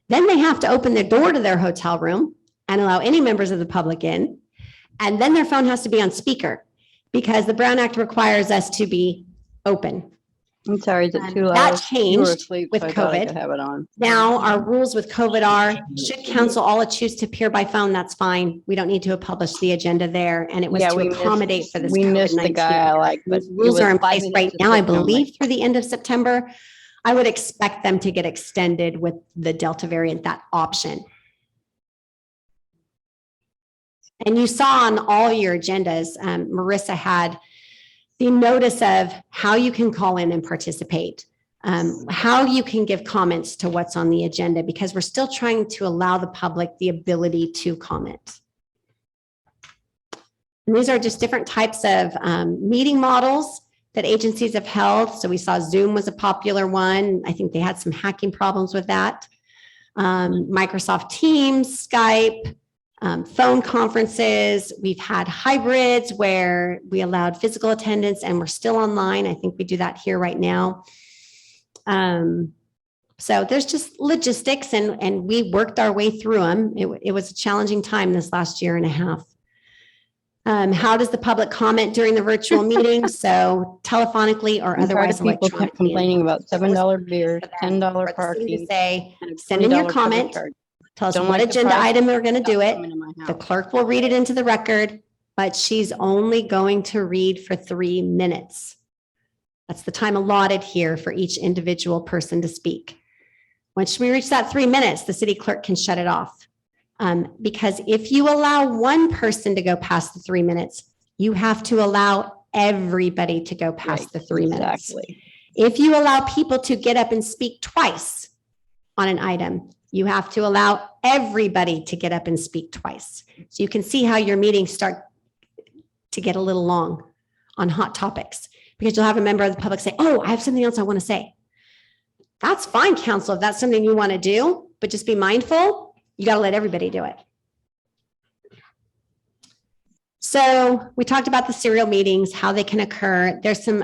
Then they have to open the door to their hotel room and allow any members of the public in. And then their phone has to be on speaker because the Brown Act requires us to be open. I'm sorry, is it too loud? That You were changed asleep, with so I thought I COVID. could have it on. Now, our rules with COVID are, should council all choose to appear by phone, that's fine. We don't need to publish the agenda there. And it was Yeah, to we missed- accommodate for this We missed the guy I COVID-19. like, but. Those he rules was are in 5 place minutes right to now, I sit down, like, believe, through the end of September. I would expect them to get extended with the Delta variant, that option. And you saw on all your agendas, Marissa had the notice of how you can call in and participate, how you can give comments to what's on the agenda, because we're still trying to allow the public the ability to comment. And these are just different types of meeting models that agencies have held. So we saw Zoom was a popular one. I think they had some hacking problems with that. Microsoft Teams, Skype, phone conferences. We've had hybrids where we allowed physical attendance and we're still online. I think we do that here right now. So there's just logistics and we worked our way through them. It was a challenging time this last year and a half. How does the public comment during the virtual meeting? So telephonically or I'm tired otherwise of people kept electronically. complaining about $7 beers, For them, $10 for the city to parking. say, and a send in your $20 cover comment. charge. Tell us Don't what like the agenda price. item we're going to do Stop it. coming to my The house. clerk will read it into the record, but she's only going to read for 3 minutes. That's the time allotted here for each individual person to speak. Once we reach that 3 minutes, the city clerk can shut it off. Because if you allow one person to go past the 3 minutes, you have to allow everybody to go past Right, the 3 minutes. Exactly. If you allow people to get up and speak twice on an item, you have to allow everybody to get up and speak twice. So you can see how your meetings start to get a little long on hot topics because you'll have a member of the public say, oh, I have something else I want to say. That's fine, council, if that's something you want to do, but just be mindful, you got to let everybody do it. So we talked about the serial meetings, how they can occur. There's some,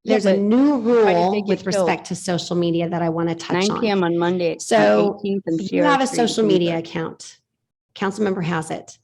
there's a but new why did they rule get with killed? respect to social media that I want to touch 9 on. PM on Monday. So 18th and you Sierra have a Street, social media Greenville. account. Council member has it.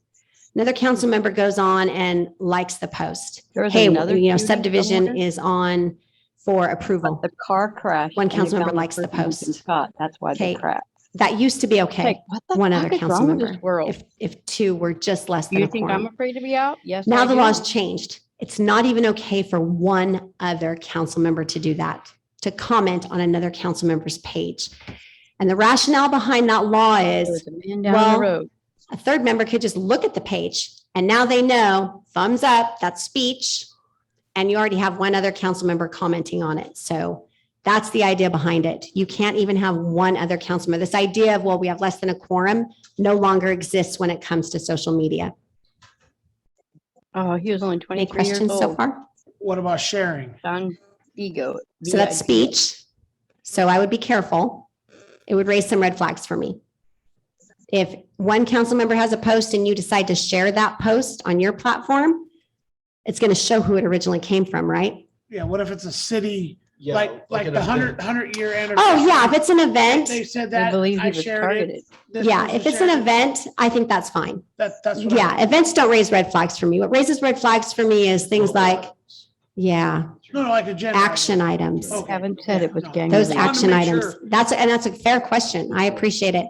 Another council member goes on and likes the post. There was Hey, another you know, shooting subdivision somewhere, is on for approval. but the car crashed. One and they council member found likes the person who's been post. shot. That's why they Okay. crashed. That used to be It's okay. like, what the One fuck other is council wrong with this member, world? if two were just less Do than you a think I'm quorum. afraid to be out? Yes. Now I the do. law's changed. It's not even okay for one other council member to do that, to comment on another council member's page. And the rationale behind that law There is was a man down well, the road. a third member could just look at the page and now they know thumbs up, that's speech. And you already have one other council member commenting on it. So that's the idea behind it. You can't even have one other council member. This idea of, well, we have less than a quorum no longer exists when it comes to social media. Oh, he was only Any 23 years questions so old. far? What about sharing? John Ego. So that's speech. So I would be careful. It would raise some red flags for me. If one council member has a post and you decide to share that post on your platform, it's going to show who it originally came from, right? Yeah, what if it's a city, Yeah, like an the event. 100-year anniversary? Oh, yeah, if it's an event, They said I that, believe I he was shared it. targeted. this yeah, person if it's an shared it. event, I think that's fine. That's what Yeah, events don't raise red flags for me. What raises red flags for me is things like, yeah, No, like agenda. action items. Okay. Haven't said it was No. gang. Those Just wanted to action make items. sure. That's a fair question. I appreciate it.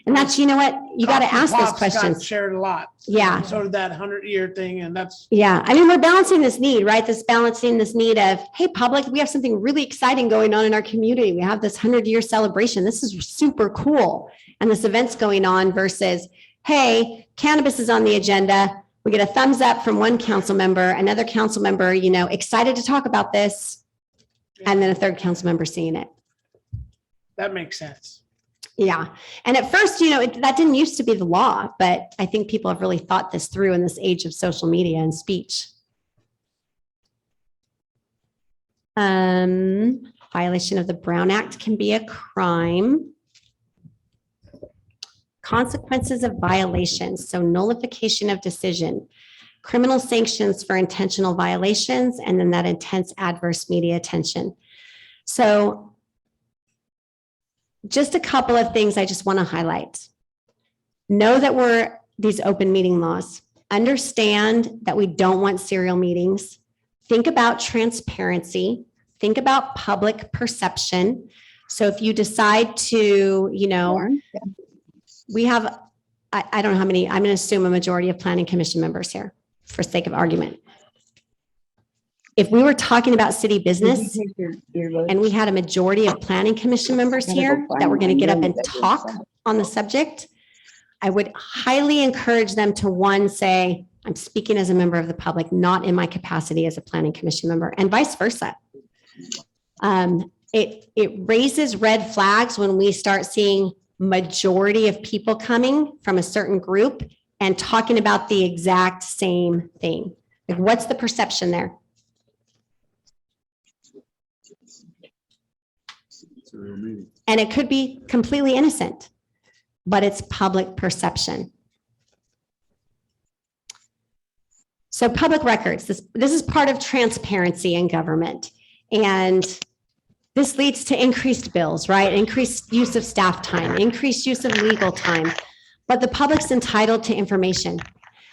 And that's, you know what, you got to Coffee ask those Pops got questions. Shared a lot. Yeah. So did that 100-year thing, and that's, Yeah, I mean, we're balancing this need, right? Balancing this need of, hey, public, we have something really exciting going on in our community. We have this 100-year celebration. This is super cool. And this event's going on versus, hey, cannabis is on the agenda. We get a thumbs up from one council member, another council member, you know, excited to talk about this. And then a third council member seeing it. that makes sense. Yeah. And at first, you know, that didn't used to be the law, but I think people have really thought this through in this age of social media and speech. Violation of the Brown Act can be a crime. Consequences of violations, so nullification of decision. criminal sanctions for intentional violations, and then that intense adverse media attention. So just a couple of things I just want to highlight. Know that we're these open meeting laws. Understand that we don't want serial meetings. Think about transparency. Think about public perception. So if you decide to, Lauren? we have, I don't know how many, I'm going to assume a majority of planning commission members here for sake of argument. If we were talking about city business and we had a majority of planning commission members here that were going to get up and talk on the subject, I would highly encourage them to, one, say, I'm speaking as a member of the public, not in my capacity as a planning commission member, and vice versa. It raises red flags when we start seeing majority of people coming from a certain group and talking about the exact same thing. Like, what's the perception there? And it could be completely innocent, but it's public perception. So public records, this is part of transparency in government. And this leads to increased bills, right? Increased use of staff time, increased use of legal time. But the public's entitled to information.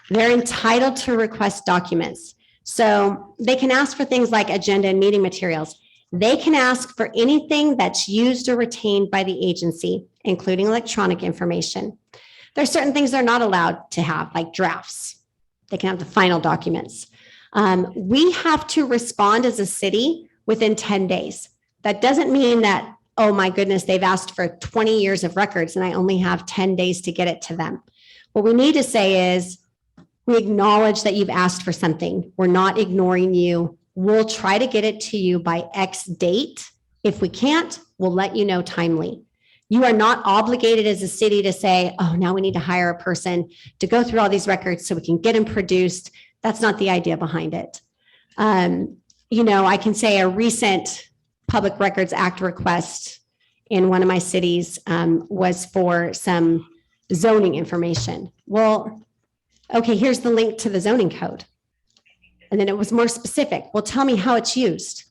They're entitled to request documents. So they can ask for things like agenda and meeting materials. They can ask for anything that's used or retained by the agency, including electronic information. There are certain things they're not allowed to have, like drafts. They can have the final documents. We have to respond as a city within 10 days. That doesn't mean that, oh my goodness, they've asked for 20 years of records and I only have 10 days to get it to them. What we need to say is, we acknowledge that you've asked for something. We're not ignoring you. We'll try to get it to you by X date. If we can't, we'll let you know timely. You are not obligated as a city to say, oh, now we need to hire a person to go through all these records so we can get them produced. That's not the idea behind it. I can say a recent Public Records Act request in one of my cities was for some zoning information. Well, okay, here's the link to the zoning code. And then it was more specific. Well, tell me how it's used.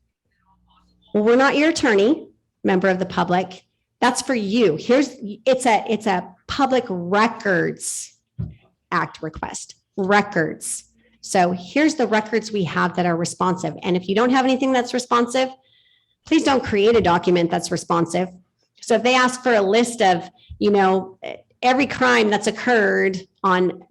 Well, we're not your attorney, member of the public. That's for you. It's a Public Records Act request, records. So here's the records we have that are responsive. And if you don't have anything that's responsive, please don't create a document that's responsive. So if they ask for a list of, every crime that's occurred on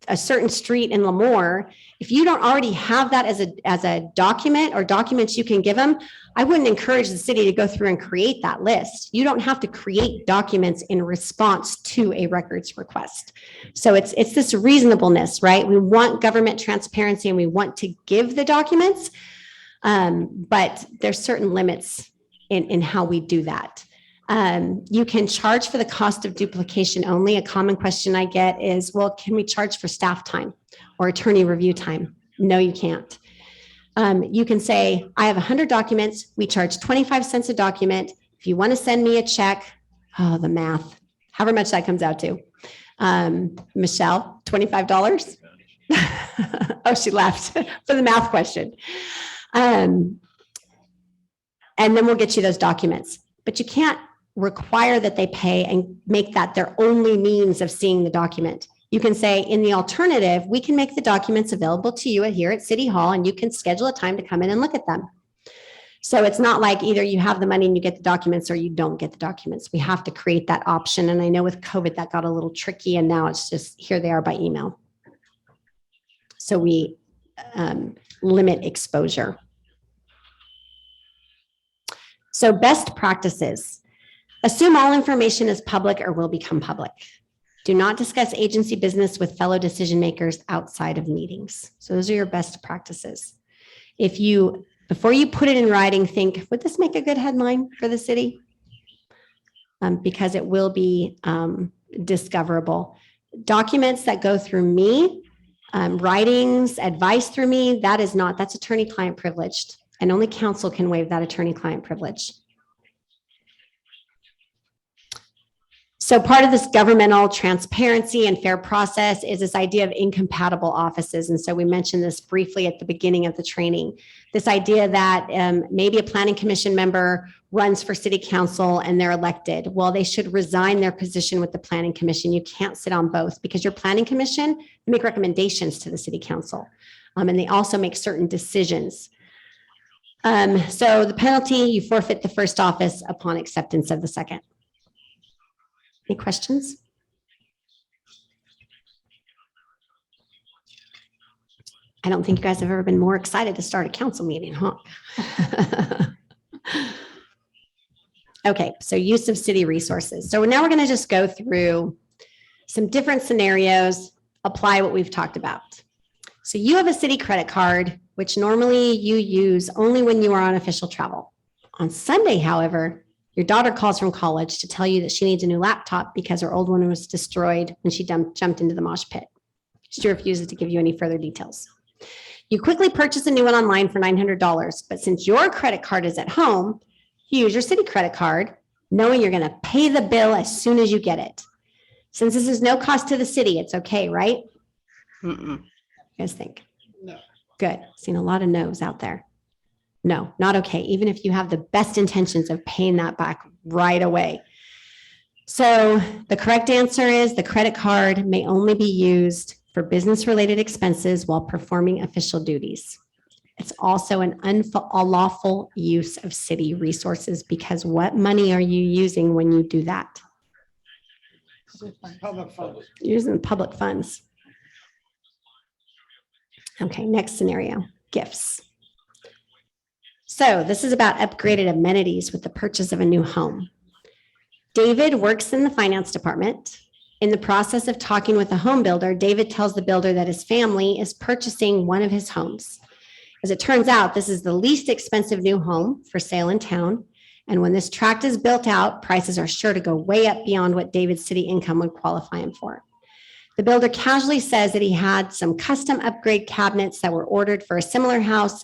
a certain street in Lemoore, if you don't already have that as a document or documents you can give them, I wouldn't encourage the city to go through and create that list. You don't have to create documents in response to a records request. So it's this reasonableness, right? We want government transparency and we want to give the documents, but there's certain limits in how we do that. You can charge for the cost of duplication only. A common question I get is, well, can we charge for staff time or attorney review time? No, you can't. You can say, I have 100 documents. We charge 25 cents a document. If you want to send me a check, the math, however much that comes out to. Michelle, $25? Oh, she laughed for the math question. And then we'll get you those documents. But you can't require that they pay and make that their only means of seeing the document. You can say, in the alternative, we can make the documents available to you here at City Hall and you can schedule a time to come in and look at them. So it's not like either you have the money and you get the documents or you don't get the documents. We have to create that option. And I know with COVID that got a little tricky and now it's just here they are by email. So we limit exposure. So best practices. Assume all information is public or will become public. Do not discuss agency business with fellow decision makers outside of meetings. So those are your best practices. Before you put it in writing, think, would this make a good headline for the city? Because it will be discoverable. Documents that go through me, writings, advice through me, that's attorney-client privileged. And only counsel can waive that attorney-client privilege. So part of this governmental transparency and fair process is this idea of incompatible offices. And so we mentioned this briefly at the beginning of the training. This idea that maybe a planning commission member runs for city council and they're elected. Well, they should resign their position with the planning commission. You can't sit on both because your planning commission, they make recommendations to the city council. And they also make certain decisions. So the penalty, you forfeit the first office upon acceptance of the second. Any questions? I don't think you guys have ever been more excited to start a council meeting, huh? Okay, so use of city resources. So now we're going to just go through some different scenarios, apply what we've talked about. So you have a city credit card, which normally you use only when you are on official travel. On Sunday, however, your daughter calls from college to tell you that she needs a new laptop because her old one was destroyed when she jumped into the mosh pit. She refuses to give you any further details. You quickly purchase a new one online for $900, but since your credit card is at home, you use your city credit card, knowing you're going to pay the bill as soon as you get it. Since this is no cost to the city, it's okay, right? Mm-mm. You guys think? No. Good. Seen a lot of no's out there. No, not okay. Even if you have the best intentions of paying that back right away. So the correct answer is the credit card may only be used for business-related expenses while performing official duties. It's also an unlawful use of city resources because what money are you using when you do that? Public funds. You're using public funds. Okay, next scenario, gifts. So this is about upgraded amenities with the purchase of a new home. David works in the finance department. In the process of talking with the home builder, David tells the builder that his family is purchasing one of his homes. As it turns out, this is the least expensive new home for sale in town. And when this tract is built out, prices are sure to go way up beyond what David's city income would qualify him for. The builder casually says that he had some custom upgrade cabinets that were ordered for a similar house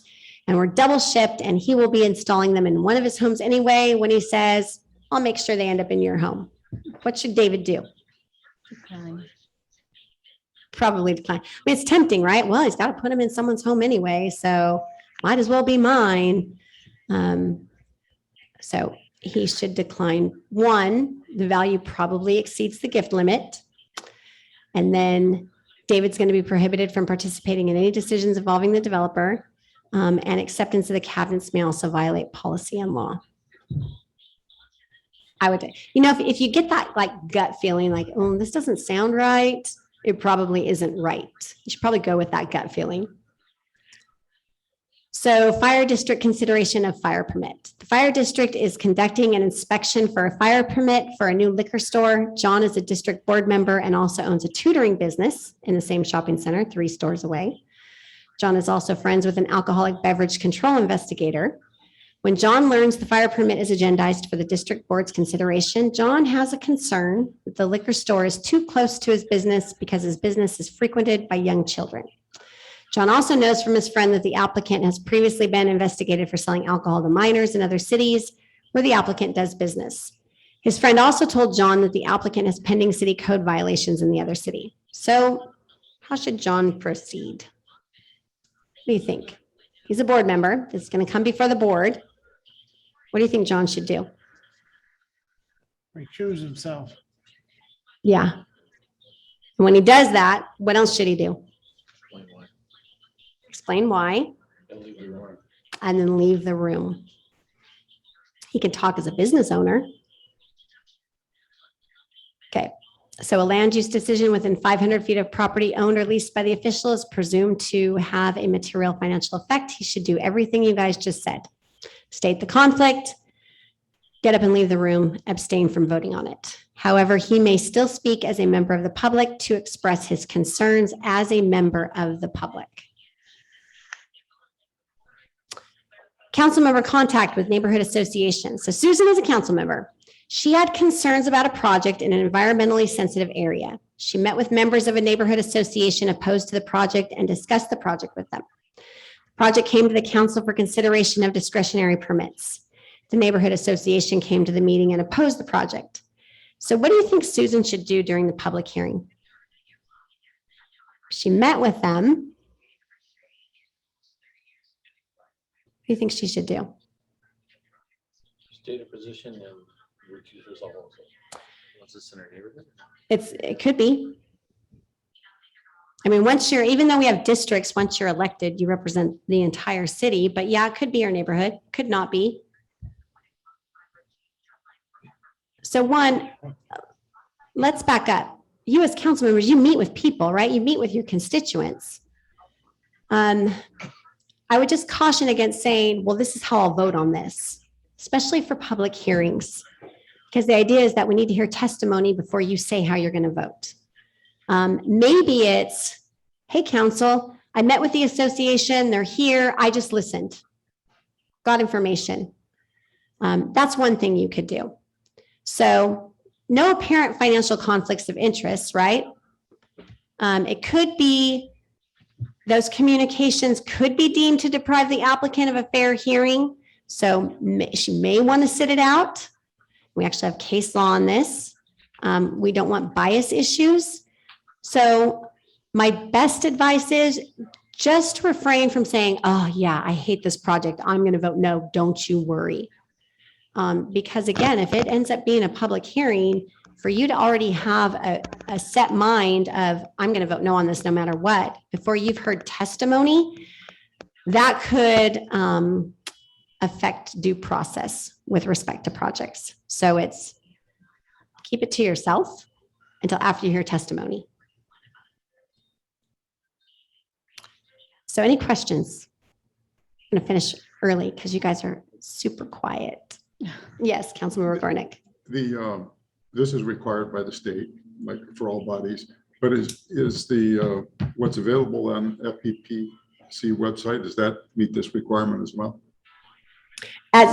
and were double shipped, and he will be installing them in one of his homes anyway when he says, I'll make sure they end up in your home. What should David do? Probably decline. I mean, it's tempting, right? Well, he's got to put them in someone's home anyway, so might as well be mine. So he should decline. One, the value probably exceeds the gift limit. And then David's going to be prohibited from participating in any decisions involving the developer. And acceptance of the cabinets may also violate policy and law. I would, if you get that like gut feeling like, oh, this doesn't sound right, it probably isn't right. You should probably go with that gut feeling. So fire district consideration of fire permit. The fire district is conducting an inspection for a fire permit for a new liquor store. John is a district board member and also owns a tutoring business in the same shopping center, 3 stores away. John is also friends with an alcoholic beverage control investigator. When John learns the fire permit is agendized for the district board's consideration, John has a concern that the liquor store is too close to his business because his business is frequented by young children. John also knows from his friend that the applicant has previously been investigated for selling alcohol to minors in other cities where the applicant does business. His friend also told John that the applicant has pending city code violations in the other city. So how should John proceed? What do you think? He's a board member. It's going to come before the board. What do you think John should do? Recuse himself. Yeah. When he does that, what else should he do? Explain why, and then leave the room. He can talk as a business owner. Okay, so a land use decision within 500 feet of property owned or leased by the official is presumed to have a material financial effect. He should do everything you guys just said. State the conflict, get up and leave the room, abstain from voting on it. However, he may still speak as a member of the public to express his concerns as a member of the public. Council member contact with neighborhood associations. So Susan is a council member. She had concerns about a project in an environmentally sensitive area. She met with members of a neighborhood association opposed to the project and discussed the project with them. The project came to the council for consideration of discretionary permits. The neighborhood association came to the meeting and opposed the project. So what do you think Susan should do during the public hearing? She met with them. What do you think she should do? State a position and recuse herself also. Was this in her neighborhood? It could be. I mean, even though we have districts, once you're elected, you represent the entire city, but yeah, it could be your neighborhood, could not be. So one, let's back up. You as council members, you meet with people, right? You meet with your constituents. I would just caution against saying, well, this is how I'll vote on this, especially for public hearings. Because the idea is that we need to hear testimony before you say how you're going to vote. Maybe it's, hey, council, I met with the association. They're here. I just listened. Got information. That's one thing you could do. So no apparent financial conflicts of interest, right? It could be those communications could be deemed to deprive the applicant of a fair hearing. So she may want to sit it out. We actually have case law on this. We don't want bias issues. So my best advice is just refrain from saying, oh yeah, I hate this project. I'm going to vote no. Don't you worry. Because again, if it ends up being a public hearing, for you to already have a set mind of, I'm going to vote no on this no matter what, before you've heard testimony, that could affect due process with respect to projects. So it's keep it to yourself until after you hear testimony. So any questions? I'm going to finish early because you guys are super quiet. Yes, Councilmember Gornick. This is required by the state, like for all bodies, but is the what's available on FPPC website, does that meet this requirement as well?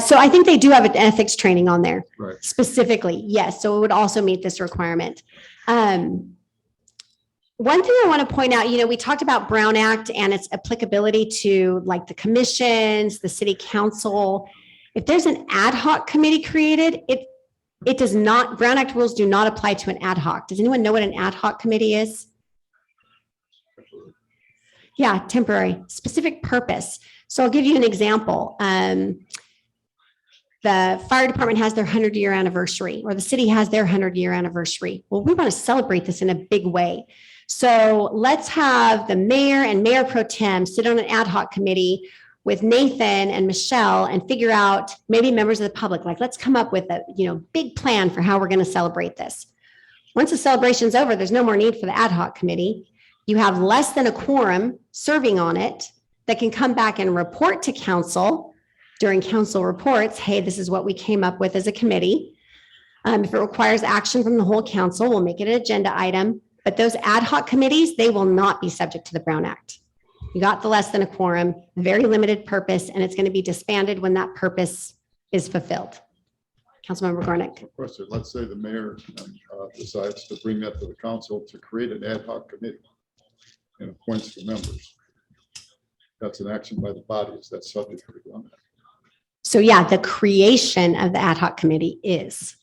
So I think they do have an ethics training on there. Right. Specifically, yes. So it would also meet this requirement. One thing I want to point out, we talked about Brown Act and its applicability to like the commissions, the city council. If there's an ad hoc committee created, it does not, Brown Act rules do not apply to an ad hoc. Does anyone know what an ad hoc committee is? Yeah, temporary, specific purpose. So I'll give you an example. The fire department has their 100-year anniversary, or the city has their 100-year anniversary. Well, we want to celebrate this in a big way. So let's have the mayor and mayor pro tem sit on an ad hoc committee with Nathan and Michelle and figure out, maybe members of the public, like let's come up with a big plan for how we're going to celebrate this. Once the celebration's over, there's no more need for the ad hoc committee. You have less than a quorum serving on it that can come back and report to council during council reports. Hey, this is what we came up with as a committee. If it requires action from the whole council, we'll make it an agenda item. But those ad hoc committees, they will not be subject to the Brown Act. You got the less than a quorum, very limited purpose, and it's going to be disbanded when that purpose is fulfilled. Councilmember Gornick. Question, let's say the mayor decides to bring that to the council to create an ad hoc committee and appoints the members. That's an action by the bodies that's subject to the Brown Act. So yeah, the creation of the ad hoc committee is,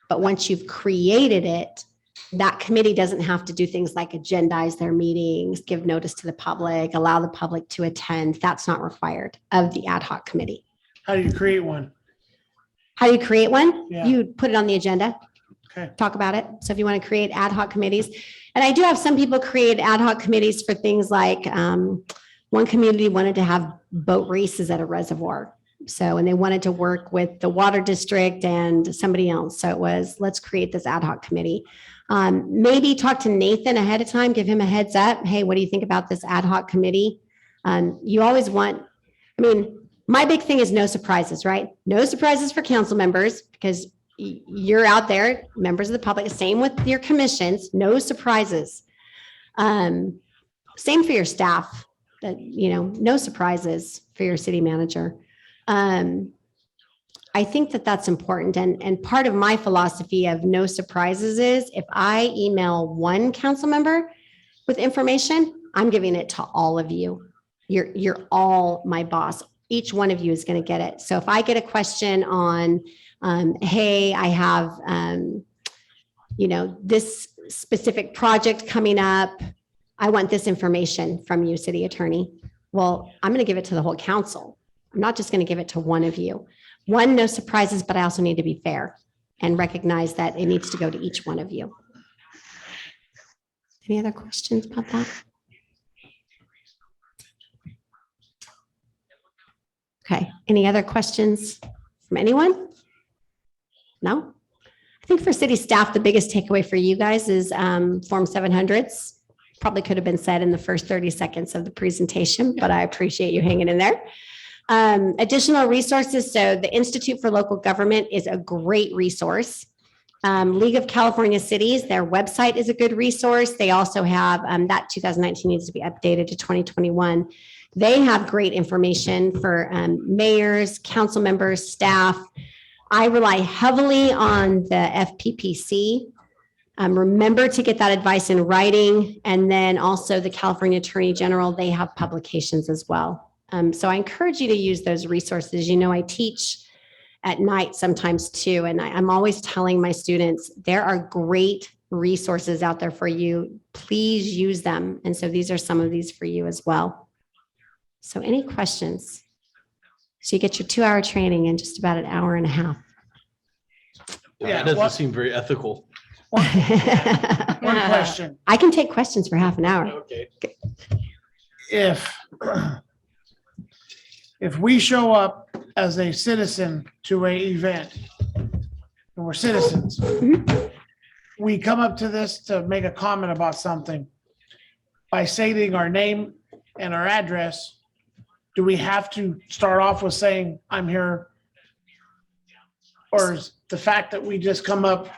but once you've created it, that committee doesn't have to do things like agendize their meetings, give notice to the public, allow the public to attend. That's not required of the ad hoc committee. How do you create one? How do you create one? Yeah. You put it on the agenda. Okay. Talk about it. So if you want to create ad hoc committees, and I do have some people create ad hoc committees for things like one community wanted to have boat races at a reservoir. So, and they wanted to work with the water district and somebody else. So it was, let's create this ad hoc committee. Maybe talk to Nathan ahead of time, give him a heads up. Hey, what do you think about this ad hoc committee? You always want, my big thing is no surprises, right? No surprises for council members because you're out there, members of the public, same with your commissions, no surprises. Same for your staff, no surprises for your city manager. I think that that's important. And part of my philosophy of no surprises is if I email one council member with information, I'm giving it to all of you. You're all my boss. Each one of you is going to get it. So if I get a question on, hey, I have this specific project coming up, I want this information from you, city attorney. Well, I'm going to give it to the whole council. I'm not just going to give it to one of you. One, no surprises, but I also need to be fair and recognize that it needs to go to each one of you. Any other questions about that? Okay, any other questions from anyone? No? I think for city staff, the biggest takeaway for you guys is Form 700s. Probably could have been said in the first 30 seconds of the presentation, but I appreciate you hanging in there. Additional resources. So the Institute for Local Government is a great resource. League of California Cities, their website is a good resource. They also have that 2019 needs to be updated to 2021. They have great information for mayors, council members, staff. I rely heavily on the FPPC. Remember to get that advice in writing. And then also the California Attorney General, they have publications as well. So I encourage you to use those resources. I teach at night sometimes too. And I'm always telling my students, there are great resources out there for you. Please use them. And so these are some of these for you as well. So any questions? So you get your 2-hour training in just about an hour and a half. Yeah, That doesn't seem very ethical. One question. I can take questions for half an hour. Okay. If we show up as a citizen to an event, and we're citizens, we come up to this to make a comment about something, by stating our name and our address, do we have to start off with saying, I'm here? Or is the fact that we just come up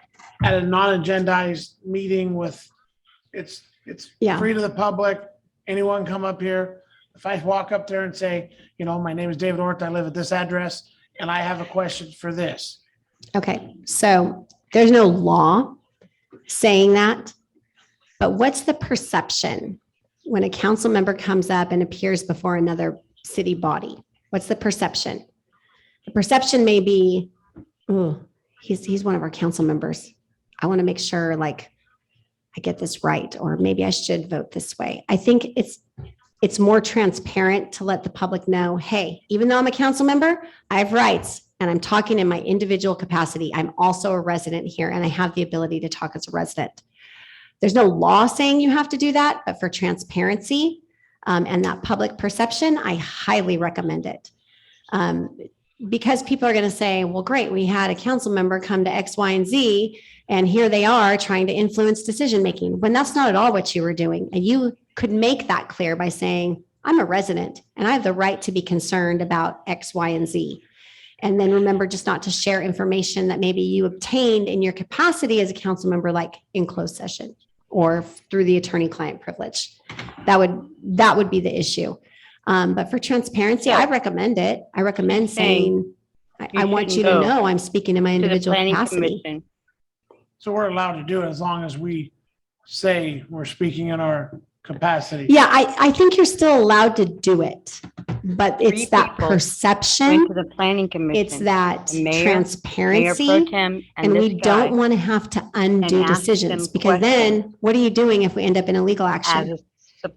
at a non-agendized meeting with, it's Yeah. free to the public, anyone come up here? If I walk up there and say, my name is David Orth, I live at this address, and I have a question for this. Okay, so there's no law saying that, but what's the perception when a council member comes up and appears before another city body? What's the perception? The perception may be, oh, he's one of our council members. I want to make sure I get this right, or maybe I should vote this way. I think it's more transparent to let the public know, hey, even though I'm a council member, I have rights and I'm talking in my individual capacity. I'm also a resident here and I have the ability to talk as a resident. There's no law saying you have to do that, but for transparency and that public perception, I highly recommend it. Because people are going to say, well, great, we had a council member come to X, Y, and Z, and here they are trying to influence decision-making, when that's not at all what you were doing. And you could make that clear by saying, I'm a resident and I have the right to be concerned about X, Y, and Z. And then remember just not to share information that maybe you obtained in your capacity as a council member, like in closed session or through the attorney-client privilege. That would be the issue. But for transparency, I recommend it. I recommend saying, I want you to know I'm speaking in my individual capacity. So we're allowed to do it as long as we say we're speaking in our capacity. Yeah, I think you're still allowed to do it, but it's Three that people perception. Went to the planning commission. It's that The mayor, Mayor transparency. Pro Tem And this we don't guy want to have to undo and ask decisions, them because then what are you doing if we end up in a legal as action? a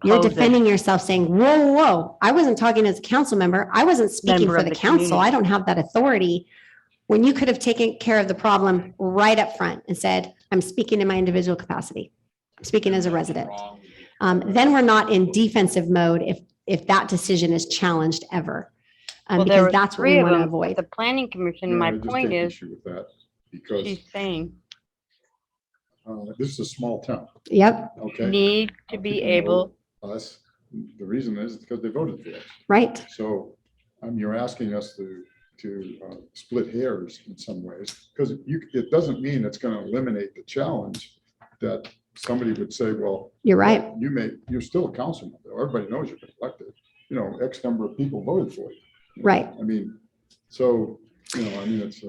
You're supposed defending yourself saying, whoa, whoa, I wasn't talking as a council member. I wasn't speaking Member for of the the council. community. I don't have that authority. When you could have taken care of the problem right up front and said, I'm speaking in my individual capacity. I'm speaking as a resident. Then we're not in defensive mode if that decision is challenged ever. Well, there Because was that's what three we of want to them. avoid. The planning commission, Yeah, my I just point take is, issue with that because she's saying, this is a small town, Yep, okay? need to be People able, know us. The reason is because they voted for us. right. So you're asking us to split hairs in some ways, because it doesn't mean it's going to eliminate the challenge that somebody would say, well, You're right. you're still a council member. Everybody knows you've been elected. X number of people voted for you. Right. So, it's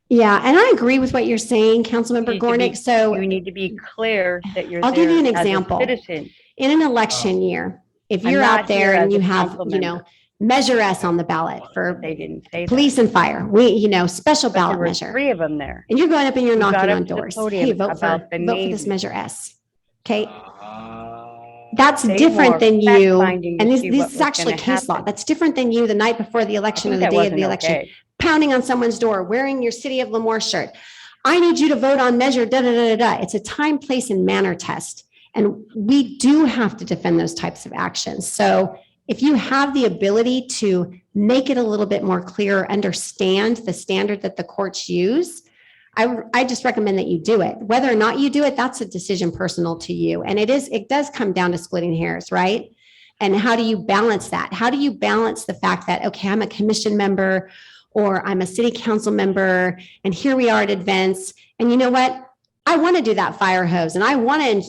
Yeah, and I agree with what you're saying, Councilmember Need to be- Gornick. So you need to be clear that you're I'll give you there an as a example. citizen. in an election year, if I'm you're not out there here and as you a have, council member. Measure S on the ballot for They didn't say that. police and fire. Special But there ballot were measure. 3 of them there. And you're going up and you're You got knocking up on to the doors. podium Hey, vote about the for this Navy. Measure S. Okay, that's They different were than you. fact-finding to And see this what is was actually gonna case law. happen. That's different than you the night before the I election or think the that day of the wasn't election, okay. pounding on someone's door, wearing your City of Lemoore shirt. I need you to vote on measure, da, da, da, da, da. It's a time, place, and manner test. And we do have to defend those types of actions. So if you have the ability to make it a little bit more clear, understand the standard that the courts use, I just recommend that you do it. Whether or not you do it, that's a decision personal to you. And it does come down to splitting hairs, right? And how do you balance that? How do you balance the fact that, okay, I'm a commission member or I'm a city council member and here we are at events. And you know what? I want to do that fire hose and I want to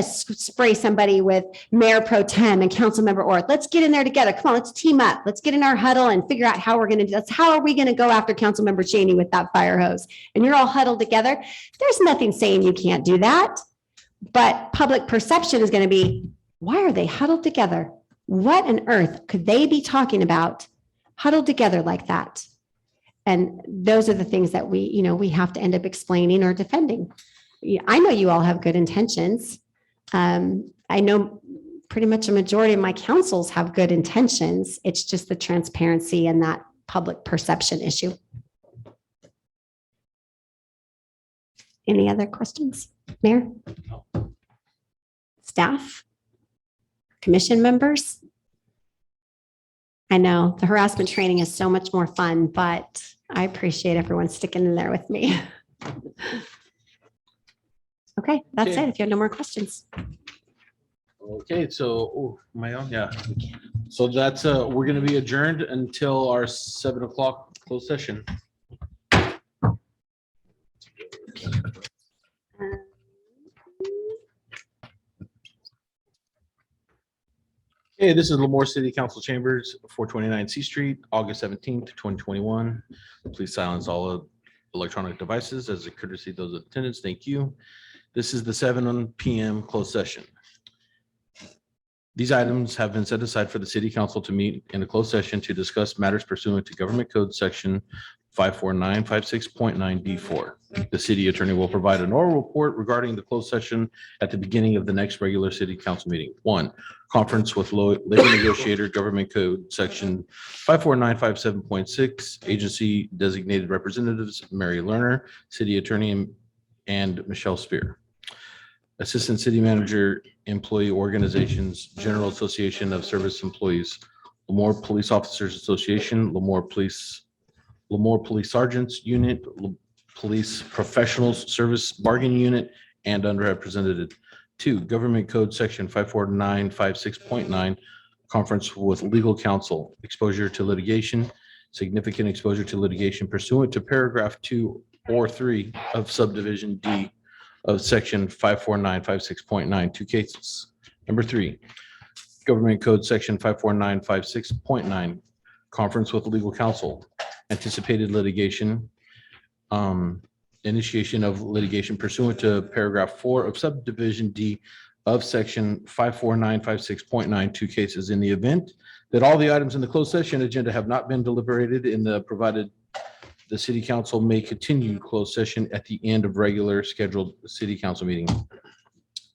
spray somebody with Mayor Pro Tem and Council Member Orth. Let's get in there together. Come on, let's team up. Let's get in our huddle and figure out how we're going to do this. How are we going to go after Council Member Cheney with that fire hose? And you're all huddled together. There's nothing saying you can't do that. But public perception is going to be, why are they huddled together? What on earth could they be talking about huddled together like that? And those are the things that we have to end up explaining or defending. I know you all have good intentions. I know pretty much a majority of my councils have good intentions. It's just the transparency and that public perception issue. Any other questions, Mayor? Staff? Commission members? I know the harassment training is so much more fun, but I appreciate everyone sticking in there with me. Okay, that's Okay. it. If you have no more questions. Okay, so, am I on? Yeah. So that's, we're gonna be adjourned until our 7 o'clock closed session. Okay, this is Lemoore City Council Chambers, 429 C Street, August 17th, 2021. Please silence all electronic devices as a courtesy to those in attendance. Thank you. This is the 7 p.m. closed session. These items have been set aside for the city council to meet in a closed session to discuss matters pursuant to Government Code Section 54956.9D4. The city attorney will provide an oral report regarding the closed session at the beginning of the next regular city council meeting. 1, conference with labor negotiator, Government Code Section 54957.6, agency designated representatives, Mary Lerner, city attorney, and Michelle Spear. Assistant City Manager, Employee Organizations, General Association of Service Employees, Lemoore Police Officers Association, Lemoore Police Sergeants Unit, Police Professionals Service Bargaining Unit, and underrepresented. 2, Government Code Section 54956.9, conference with legal counsel, exposure to litigation, significant exposure to litigation pursuant to paragraph 2 or 3 of subdivision D of section 54956.9, 2 cases. Number 3, Government Code Section 54956.9, conference with legal counsel, anticipated litigation, initiation of litigation pursuant to paragraph 4 of subdivision D of section 54956.9, 2 cases. In the event that all the items in the closed session agenda have not been deliberated in the provided, the city council may continue closed session at the end of regular scheduled city council meeting.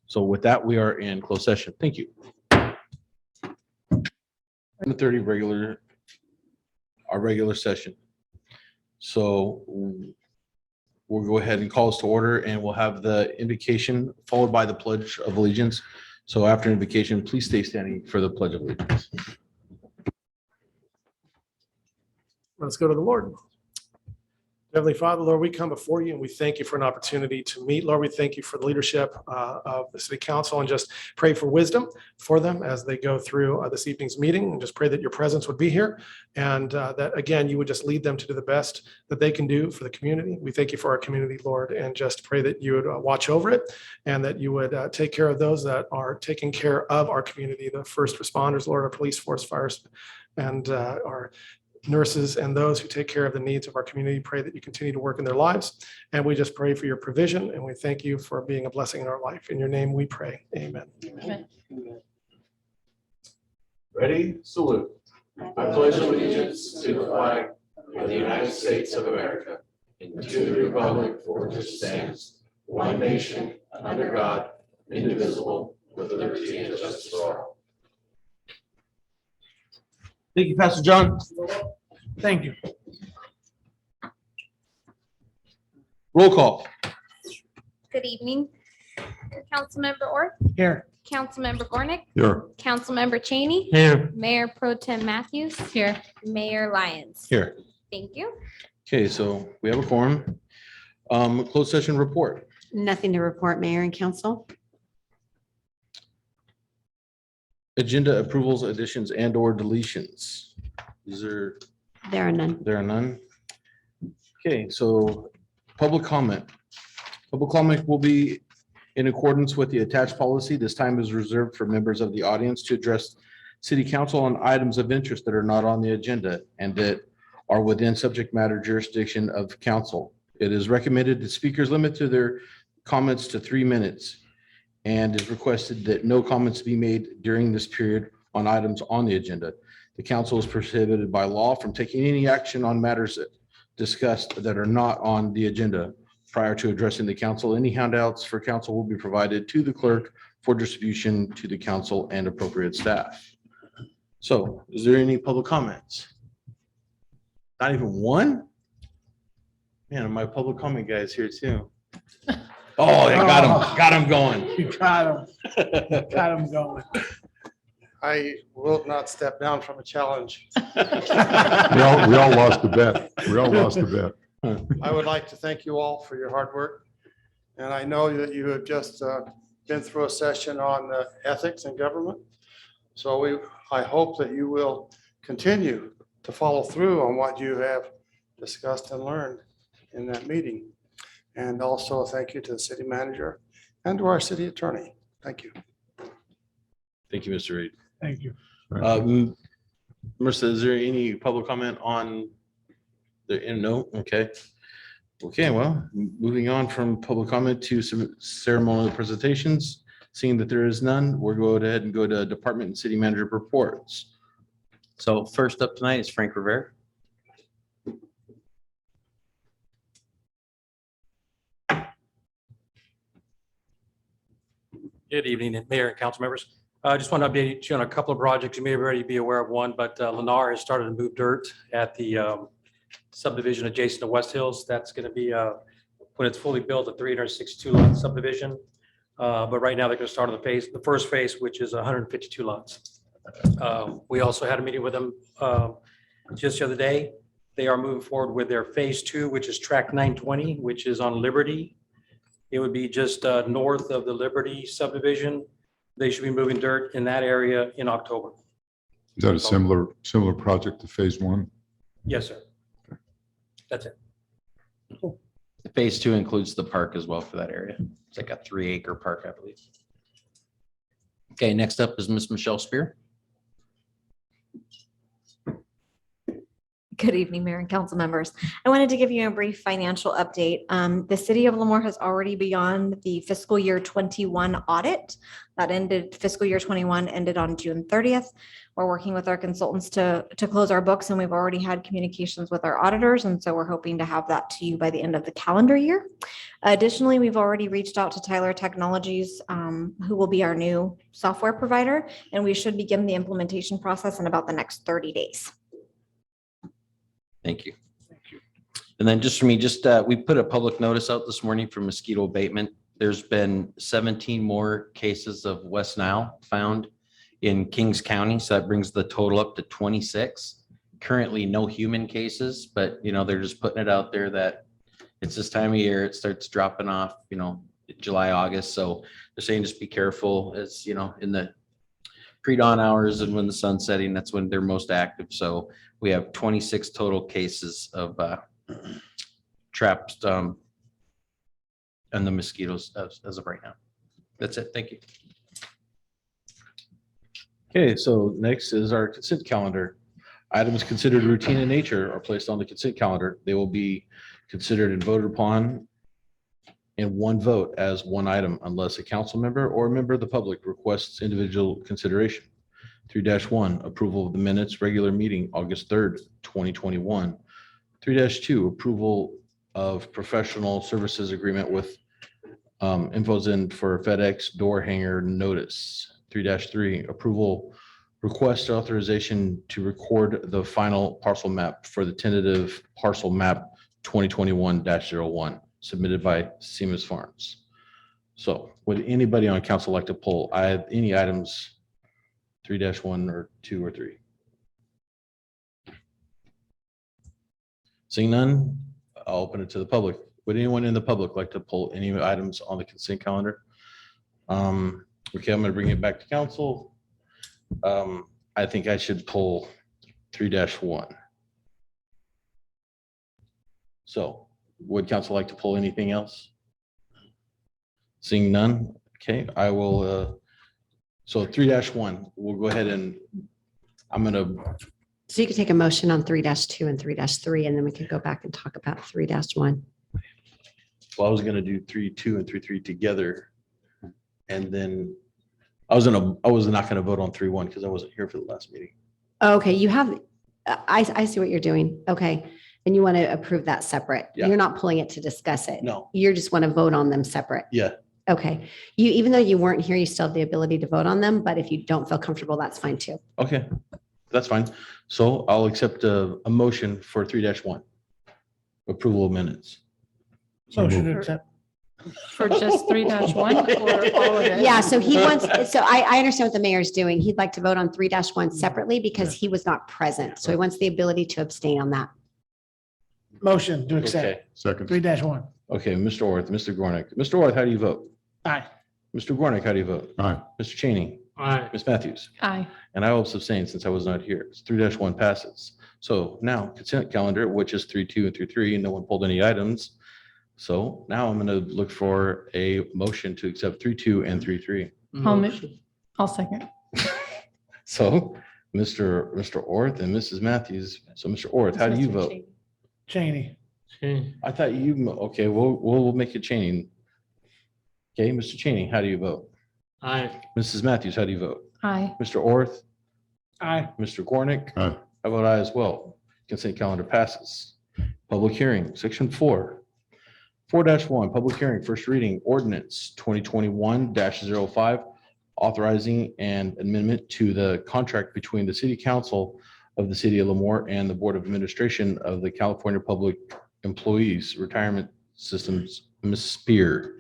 So with that, we are in closed session. Thank you. 30 our regular session. So we'll go ahead and call us to order, and we'll have the invocation followed by the Pledge of Allegiance. So after invocation, please stay standing for the Pledge of Allegiance. Let's go to the Lord. Heavenly Father, Lord, we come before you and we thank you for an opportunity to meet. Lord, we thank you for the leadership of the city council and just pray for wisdom for them as they go through this evening's meeting, and just pray that your presence would be here and that, again, you would just lead them to do the best that they can do for the community. We thank you for our community, Lord, and just pray that you would watch over it and that you would take care of those that are taking care of our community, the first responders, Lord, our police force, fires, and our nurses and those who take care of the needs of our community. Pray that you continue to work in their lives. And we just pray for your provision. And we thank you for being a blessing in our life. In your name we pray. Amen. Amen. Ready? Salute. I pledge allegiance to the flag of the United States of America and to the republic for which it stands, one nation, under God, indivisible, with liberty and justice for all. Thank you, Pastor John. Thank you. Roll call. Good evening. Councilmember Orr, Here. Councilmember Gornick, Here. Councilmember Cheney, Here. Mayor Pro Tem Matthews, Here. Mayor Lyons. Here. Thank you. Okay, so we have a quorum. Closed session report. Nothing to report, Mayor and Council. Agenda approvals, additions, and or deletions. There There are none. are none. Okay, so public comment. Public comment will be in accordance with the attached policy. This time is reserved for members of the audience to address city council on items of interest that are not on the agenda and that are within subject matter jurisdiction of council. It is recommended that speakers limit to their comments to 3 minutes and is requested that no comments be made during this period on items on the agenda. The council is prohibited by law from taking any action on matters discussed that are not on the agenda. Prior to addressing the council, any handouts for council will be provided to the clerk for distribution to the council and appropriate staff. So is there any public comments? Not even one? Man, my public comment guy is here too. Oh, they got him going. You got him. Got him going. I will not step down from a challenge. We all lost a bet. We all lost a bet. I would like to thank you all for your hard work. And I know that you have just been through a session on ethics in government. So I hope that you will continue to follow through on what you have discussed and learned in that meeting. And also thank you to the city manager and to our city attorney. Thank you. Thank you, Mr. Reed. Thank you. Marissa, is there any public comment on no? Okay. Okay, well, moving on from public comment to some ceremonial presentations. Seeing that there is none, we'll go ahead and go to department and city manager reports. So first up tonight is Frank Rivera. Good evening, Mayor and council members. I just want to update you on a couple of projects. You may already be aware of one, but Lamar has started to move dirt at the subdivision adjacent to West Hills. That's going to be, when it's fully built, a 362 lot subdivision. But right now they're going to start on the first phase, which is 152 lots. We also had a meeting with them just the other day. They are moving forward with their phase 2, which is track 920, which is on Liberty. It would be just north of the Liberty subdivision. They should be moving dirt in that area in October. Is that a similar project to phase 1? Yes, sir. That's it. Phase 2 includes the park as well for that area. It's like a 3-acre park, I believe. Okay, next up is Miss Michelle Spear. Good evening, Mayor and council members. I wanted to give you a brief financial update. The city of Lemoore has already begun the fiscal year 21 audit. That ended, fiscal year 21 ended on June 30th. We're working with our consultants to close our books, and we've already had communications with our auditors. And so we're hoping to have that to you by the end of the calendar year. Additionally, we've already reached out to Tyler Technologies, who will be our new software provider, and we should begin the implementation process in about the next 30 days. Thank you. And then just for me, we put a public notice out this morning for mosquito abatement. There's been 17 more cases of West Nile found in Kings County. So that brings the total up to 26. Currently, no human cases, but they're just putting it out there that it's this time of year, it starts dropping off, July, August. So they're saying just be careful as, in the pre-dawn hours and when the sun's setting, that's when they're most active. So we have 26 total cases of trapped and the mosquitoes as of right now. That's it. Thank you. Okay, so next is our consent calendar. Items considered routine in nature are placed on the consent calendar. They will be considered and voted upon in one vote as one item unless a council member or a member of the public requests individual consideration. 3-1, approval of the minutes, regular meeting, August 3rd, 2021. 3-2, approval of professional services agreement with Infozen for FedEx door hanger notice. 3-3, approval request authorization to record the final parcel map for the tentative parcel map 2021-01 submitted by Seamus Farms. So would anybody on council like to pull any items 3-1 or 2 or 3? Seeing none, I'll open it to the public. Would anyone in the public like to pull any items on the consent calendar? Okay, I'm going to bring it back to council. I think I should pull 3-1. So would council like to pull anything else? Seeing none, okay, I will, so 3-1, we'll go ahead and I'm going to, So you could take a motion on 3-2 and 3-3, and then we could go back and talk about 3-1. well, I was going to do 3-2 and 3-3 together. And then I was not going to vote on 3-1 because I wasn't here for the last meeting. Okay, you have, I see what you're doing. Okay. And you want to approve that separate. Yeah. You're not pulling it to discuss it. No, You just want to vote on them separate. yeah, Okay. You, even though you weren't here, you still have the ability to vote on them, but if you don't feel comfortable, that's fine too. okay, that's fine. So I'll accept a motion for 3-1. Approval of minutes. Motion to accept. For just 3-1 or all of it? Yeah, so he wants, so I understand what the mayor's doing. He'd like to vote on 3-1 separately because he was not present. So he wants the ability to abstain on that. Motion to Okay, accept. Second. 3-1. okay, Mr. Orth, Mr. Gornick. Mr. Orth, how do you vote? Aye. Mr. Gornick, how do you vote? Aye. Mr. Cheney? Aye. Ms. Matthews? Aye. And I will abstain since I was not here. It's 3-1 passes. So now consent calendar, which is 3-2 and 3-3, and no one pulled any items. So now I'm going to look for a motion to accept 3-2 and 3-3. I'll second. So Mr. Orth and Mrs. Matthews. So Mr. Orth, how do you vote? Cheney. I thought okay, we'll make it Cheney. Okay, Mr. Cheney, how do you vote? Aye. Mrs. Matthews, how do you vote? Aye. Mr. Orth, Aye. Mr. Gornick? Aye. I vote aye as well. Consent calendar passes. Public hearing, section 4. 4-1, public hearing, first reading, ordinance 2021-05, authorizing an amendment to the contract between the city council of the city of Lemoore and the Board of Administration of the California Public Employees Retirement Systems, Ms. Spear.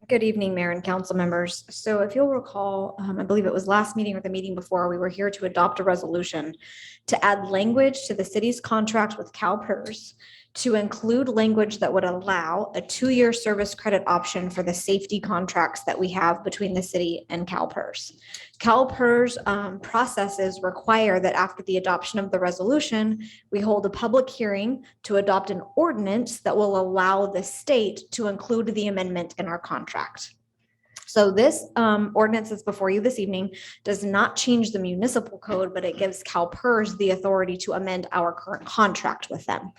Good evening, Mayor and council members. So if you'll recall, I believe it was last meeting or the meeting before, we were here to adopt a resolution to add language to the city's contract with CalPERS to include language that would allow a 2-year service credit option for the safety contracts that we have between the city and CalPERS. CalPERS processes require that after the adoption of the resolution, we hold a public hearing to adopt an ordinance that will allow the state to include the amendment in our contract. So this ordinance that's before you this evening does not change the municipal code, but it gives CalPERS the authority to amend our current contract with them.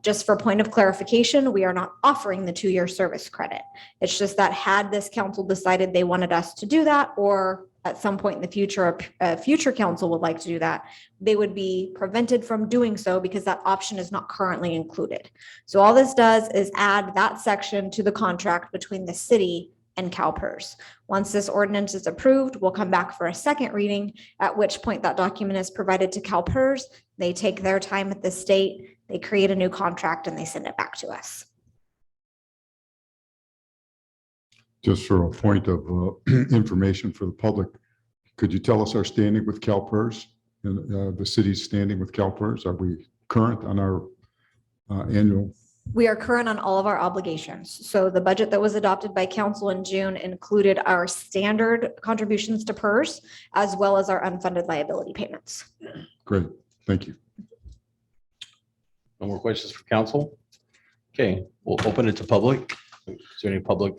Just for point of clarification, we are not offering the 2-year service credit. It's just that had this council decided they wanted us to do that, or at some point in the future, a future council would like to do that, they would be prevented from doing so because that option is not currently included. So all this does is add that section to the contract between the city and CalPERS. Once this ordinance is approved, we'll come back for a second reading, at which point that document is provided to CalPERS. They take their time at the state, they create a new contract, and they send it back to us. Just for a point of information for the public, could you tell us our standing with CalPERS and the city's standing with CalPERS? Are we current on our annual? We are current on all of our obligations. So the budget that was adopted by council in June included our standard contributions to PERS, as well as our unfunded liability payments. Great, thank you. No more questions for council? Okay, we'll open it to public. Is there any public?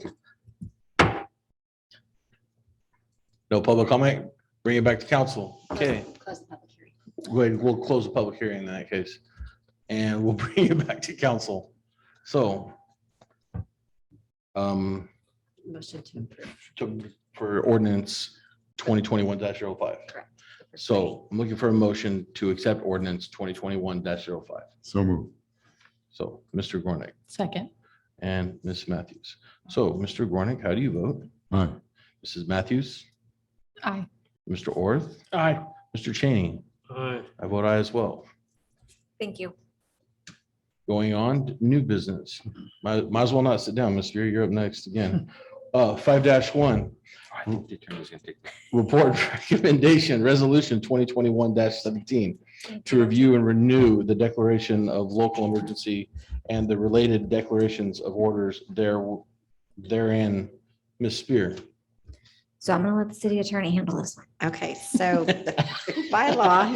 No public comment? Bring it back to council. Okay, Close the public hearing. go ahead. We'll close the public hearing in that case. And we'll bring it back to council. So, Motion to approve. for ordinance 2021-05. Correct. So I'm looking for a motion to accept ordinance 2021-05. So move. So Mr. Gornick Second. and Ms. Matthews. So Mr. Gornick, how do you vote? Aye. Mrs. Matthews, Aye. Mr. Orth, Aye. Mr. Cheney. Aye. I vote aye as well. Thank you. Going on, new business. Might as well not sit down, Ms. Fury. You're up next again. 5-1, I think the attorney's gonna take. report recommendation, resolution 2021-17 to review and renew the declaration of local emergency and the related declarations of orders therein. Ms. Spear. So I'm gonna let the city attorney handle this one. Okay, so by law,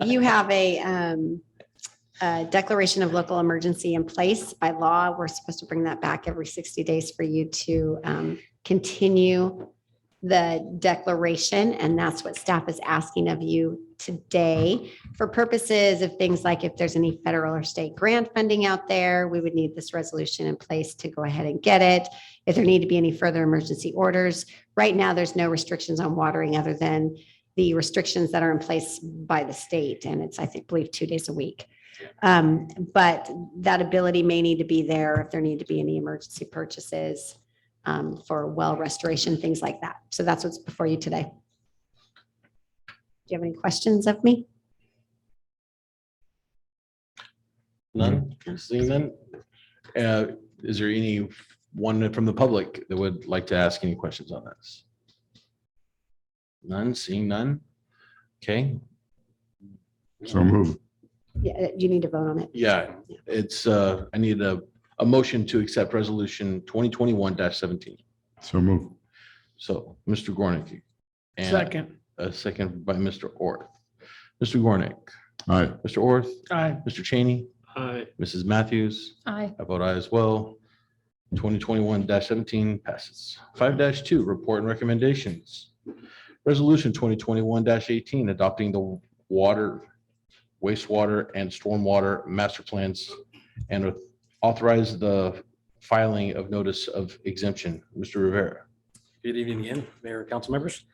you have a declaration of local emergency in place. By law, we're supposed to bring that back every 60 days for you to continue the declaration, and that's what staff is asking of you today. For purposes of things like if there's any federal or state grant funding out there, we would need this resolution in place to go ahead and get it. If there need to be any further emergency orders, right now, there's no restrictions on watering other than the restrictions that are in place by the state, and it's, I think, believe 2 days a week. But that ability may need to be there if there need to be any emergency purchases for well restoration, things like that. So that's what's before you today. Do you have any questions of me? None? Seeing none? Is there anyone from the public that would like to ask any questions on this? None? Seeing none? Okay. So move. Yeah, you need to vote on it. Yeah, it's, I need a motion to accept resolution 2021-17. So move. So, Mr. Gornick. and Second. A second by Mr. Orth. Mr. Gornick, Aye. Mr. Orth, Aye. Mr. Cheney, Aye. Mrs. Matthews. Aye. I vote aye as well. 2021-17 passes. 5-2, report and recommendations. Resolution 2021-18, adopting the water, wastewater, and stormwater master plans and authorize the filing of notice of exemption. Mr. Rivera. Good evening again, Mayor and council members.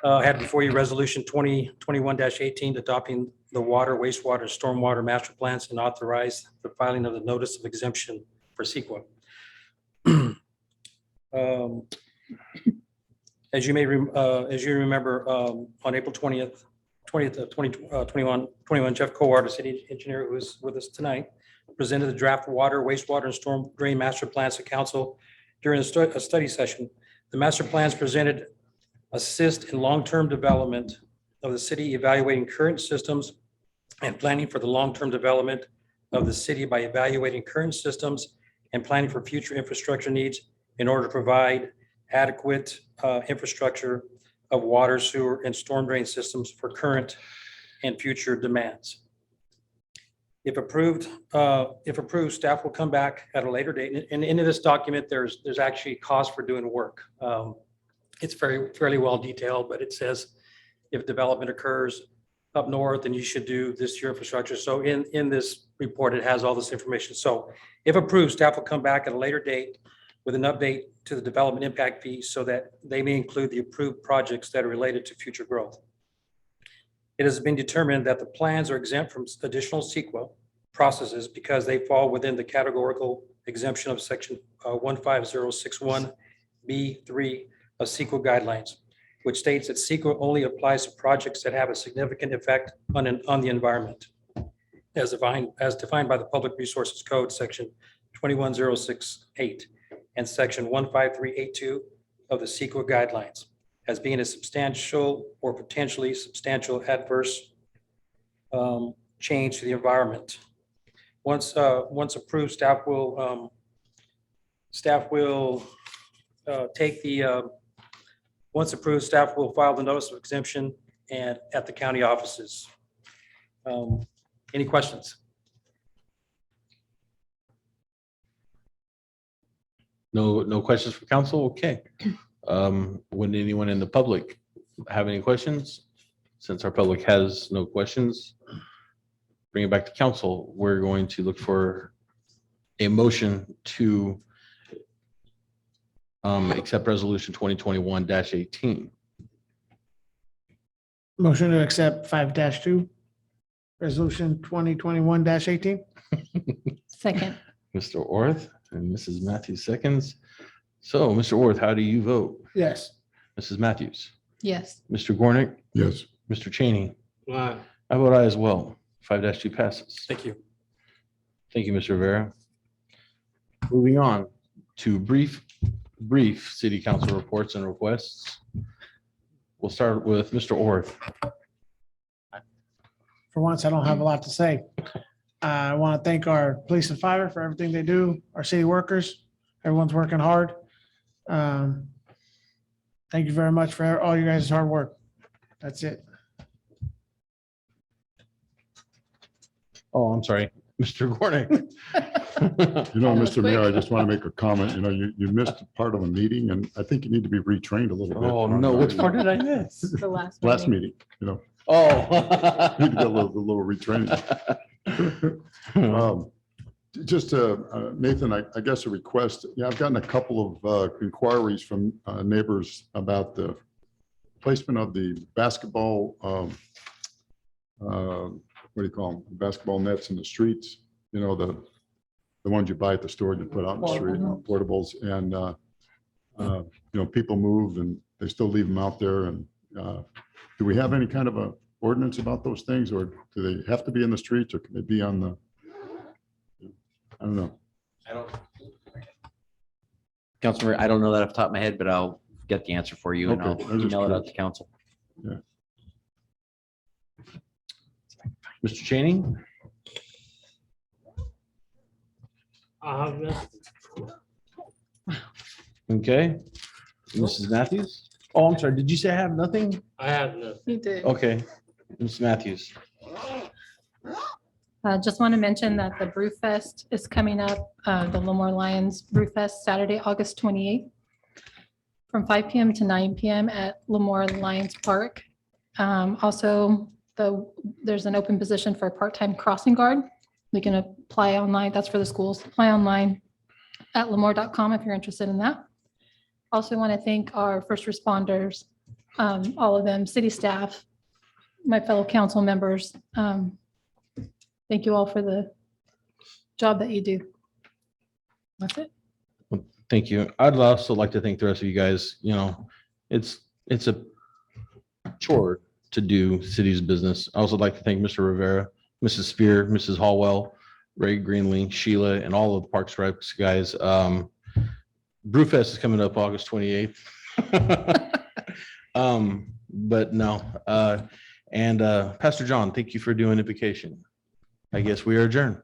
I had before you Resolution 2021-18, adopting the water, wastewater, and stormwater master plans and authorize the filing of the notice of exemption for CEQA. As you remember, on April 20th of 2021, Jeff Cowart, the city engineer who is with us tonight, presented the draft water, wastewater, and storm drain master plans to council during a study session. The master plans presented assist in long-term development of the city, evaluating current systems and planning for the long-term development of the city by evaluating current systems and planning for future infrastructure needs in order to provide adequate infrastructure of water, sewer, and storm drain systems for current and future demands. If approved, staff will come back at a later date. And in this document, there's actually cost for doing work. It's fairly well detailed, but it says if development occurs up north, then you should do this your infrastructure. So in this report, it has all this information. So if approved, staff will come back at a later date with an update to the development impact fees so that they may include the approved projects that are related to future growth. It has been determined that the plans are exempt from additional CEQA processes because they fall within the categorical exemption of section 15061B3 of CEQA guidelines, which states that CEQA only applies to projects that have a significant effect on the environment, as defined by the Public Resources Code, section 21068 and section 15382 of the CEQA guidelines, as being a substantial or potentially substantial adverse change to the environment. Once approved, staff will take the once approved, staff will file the notice of exemption and at the county offices. Any questions? No questions for council? Okay. Would anyone in the public have any questions? Since our public has no questions, bring it back to council. We're going to look for a motion to accept resolution 2021-18. Motion to accept 5-2, resolution 2021-18. Second, Mr. Orth and Mrs. Matthews seconds. So, Mr. Orth, how do you vote? Yes. Mrs. Matthews, yes. Mr. Gornick, Yes. Mr. Cheney. I vote aye as well. 5-2 passes. Thank you. Thank you, Mr. Rivera. Moving on to brief city council reports and requests. We'll start with Mr. Orth. For once, I don't have a lot to say. I want to thank our police and fire for everything they do, our city workers, everyone's working hard. Thank you very much for all you guys' hard work. That's it. Oh, I'm sorry, Mr. Gornick. You know, That was Mr. Mayor, I quick. just want to make a comment. You know, you missed part of a meeting and I think you need to be retrained a little bit. Oh, on, no, which part did I miss? The last. Last meeting, you know, Oh. need to get a little retraining. Just, Nathan, I guess a request. Yeah, I've gotten a couple of inquiries from neighbors about the placement of the basketball, what do you call them? Basketball nets in the streets, you know, the ones you buy at the store and you put out in the street, portables. And, you know, people move and they still leave them out there. And do we have any kind of a ordinance about those things, or do they have to be in the streets, or can they be on the, I don't know. Councilmember, I don't know that off the top of my head, but I'll get the answer for you and Okay, I'll I was just email it out curious. to council. Mr. Cheney? Okay. Mrs. Matthews? Oh, I'm sorry. Did you say I have nothing? You did. Okay. Ms. Matthews. Just want to mention that the Brew Fest is coming up, the Lemoore Lions Brew Fest, Saturday, August 28th, from 5 PM to 9 PM at Lemoore Lions Park. Also, there's an open position for a part-time crossing guard. We can apply online. That's for the schools. Apply online at lemoore.com if you're interested in that. Also want to thank our first responders, all of them, city staff, my fellow council members. Thank you all for the job that you do. That's it. Thank you. I'd also like to thank the rest of you guys. You know, it's a chore to do city's business. I also like to thank Mr. Rivera, Mrs. Spear, Mrs. Hallwell, Ray Greenlee, Sheila, and all of the Parks Recs guys. Brewfest is coming up August 28th. But no, and Pastor John, thank you for doing Invocation. I guess we are adjourned.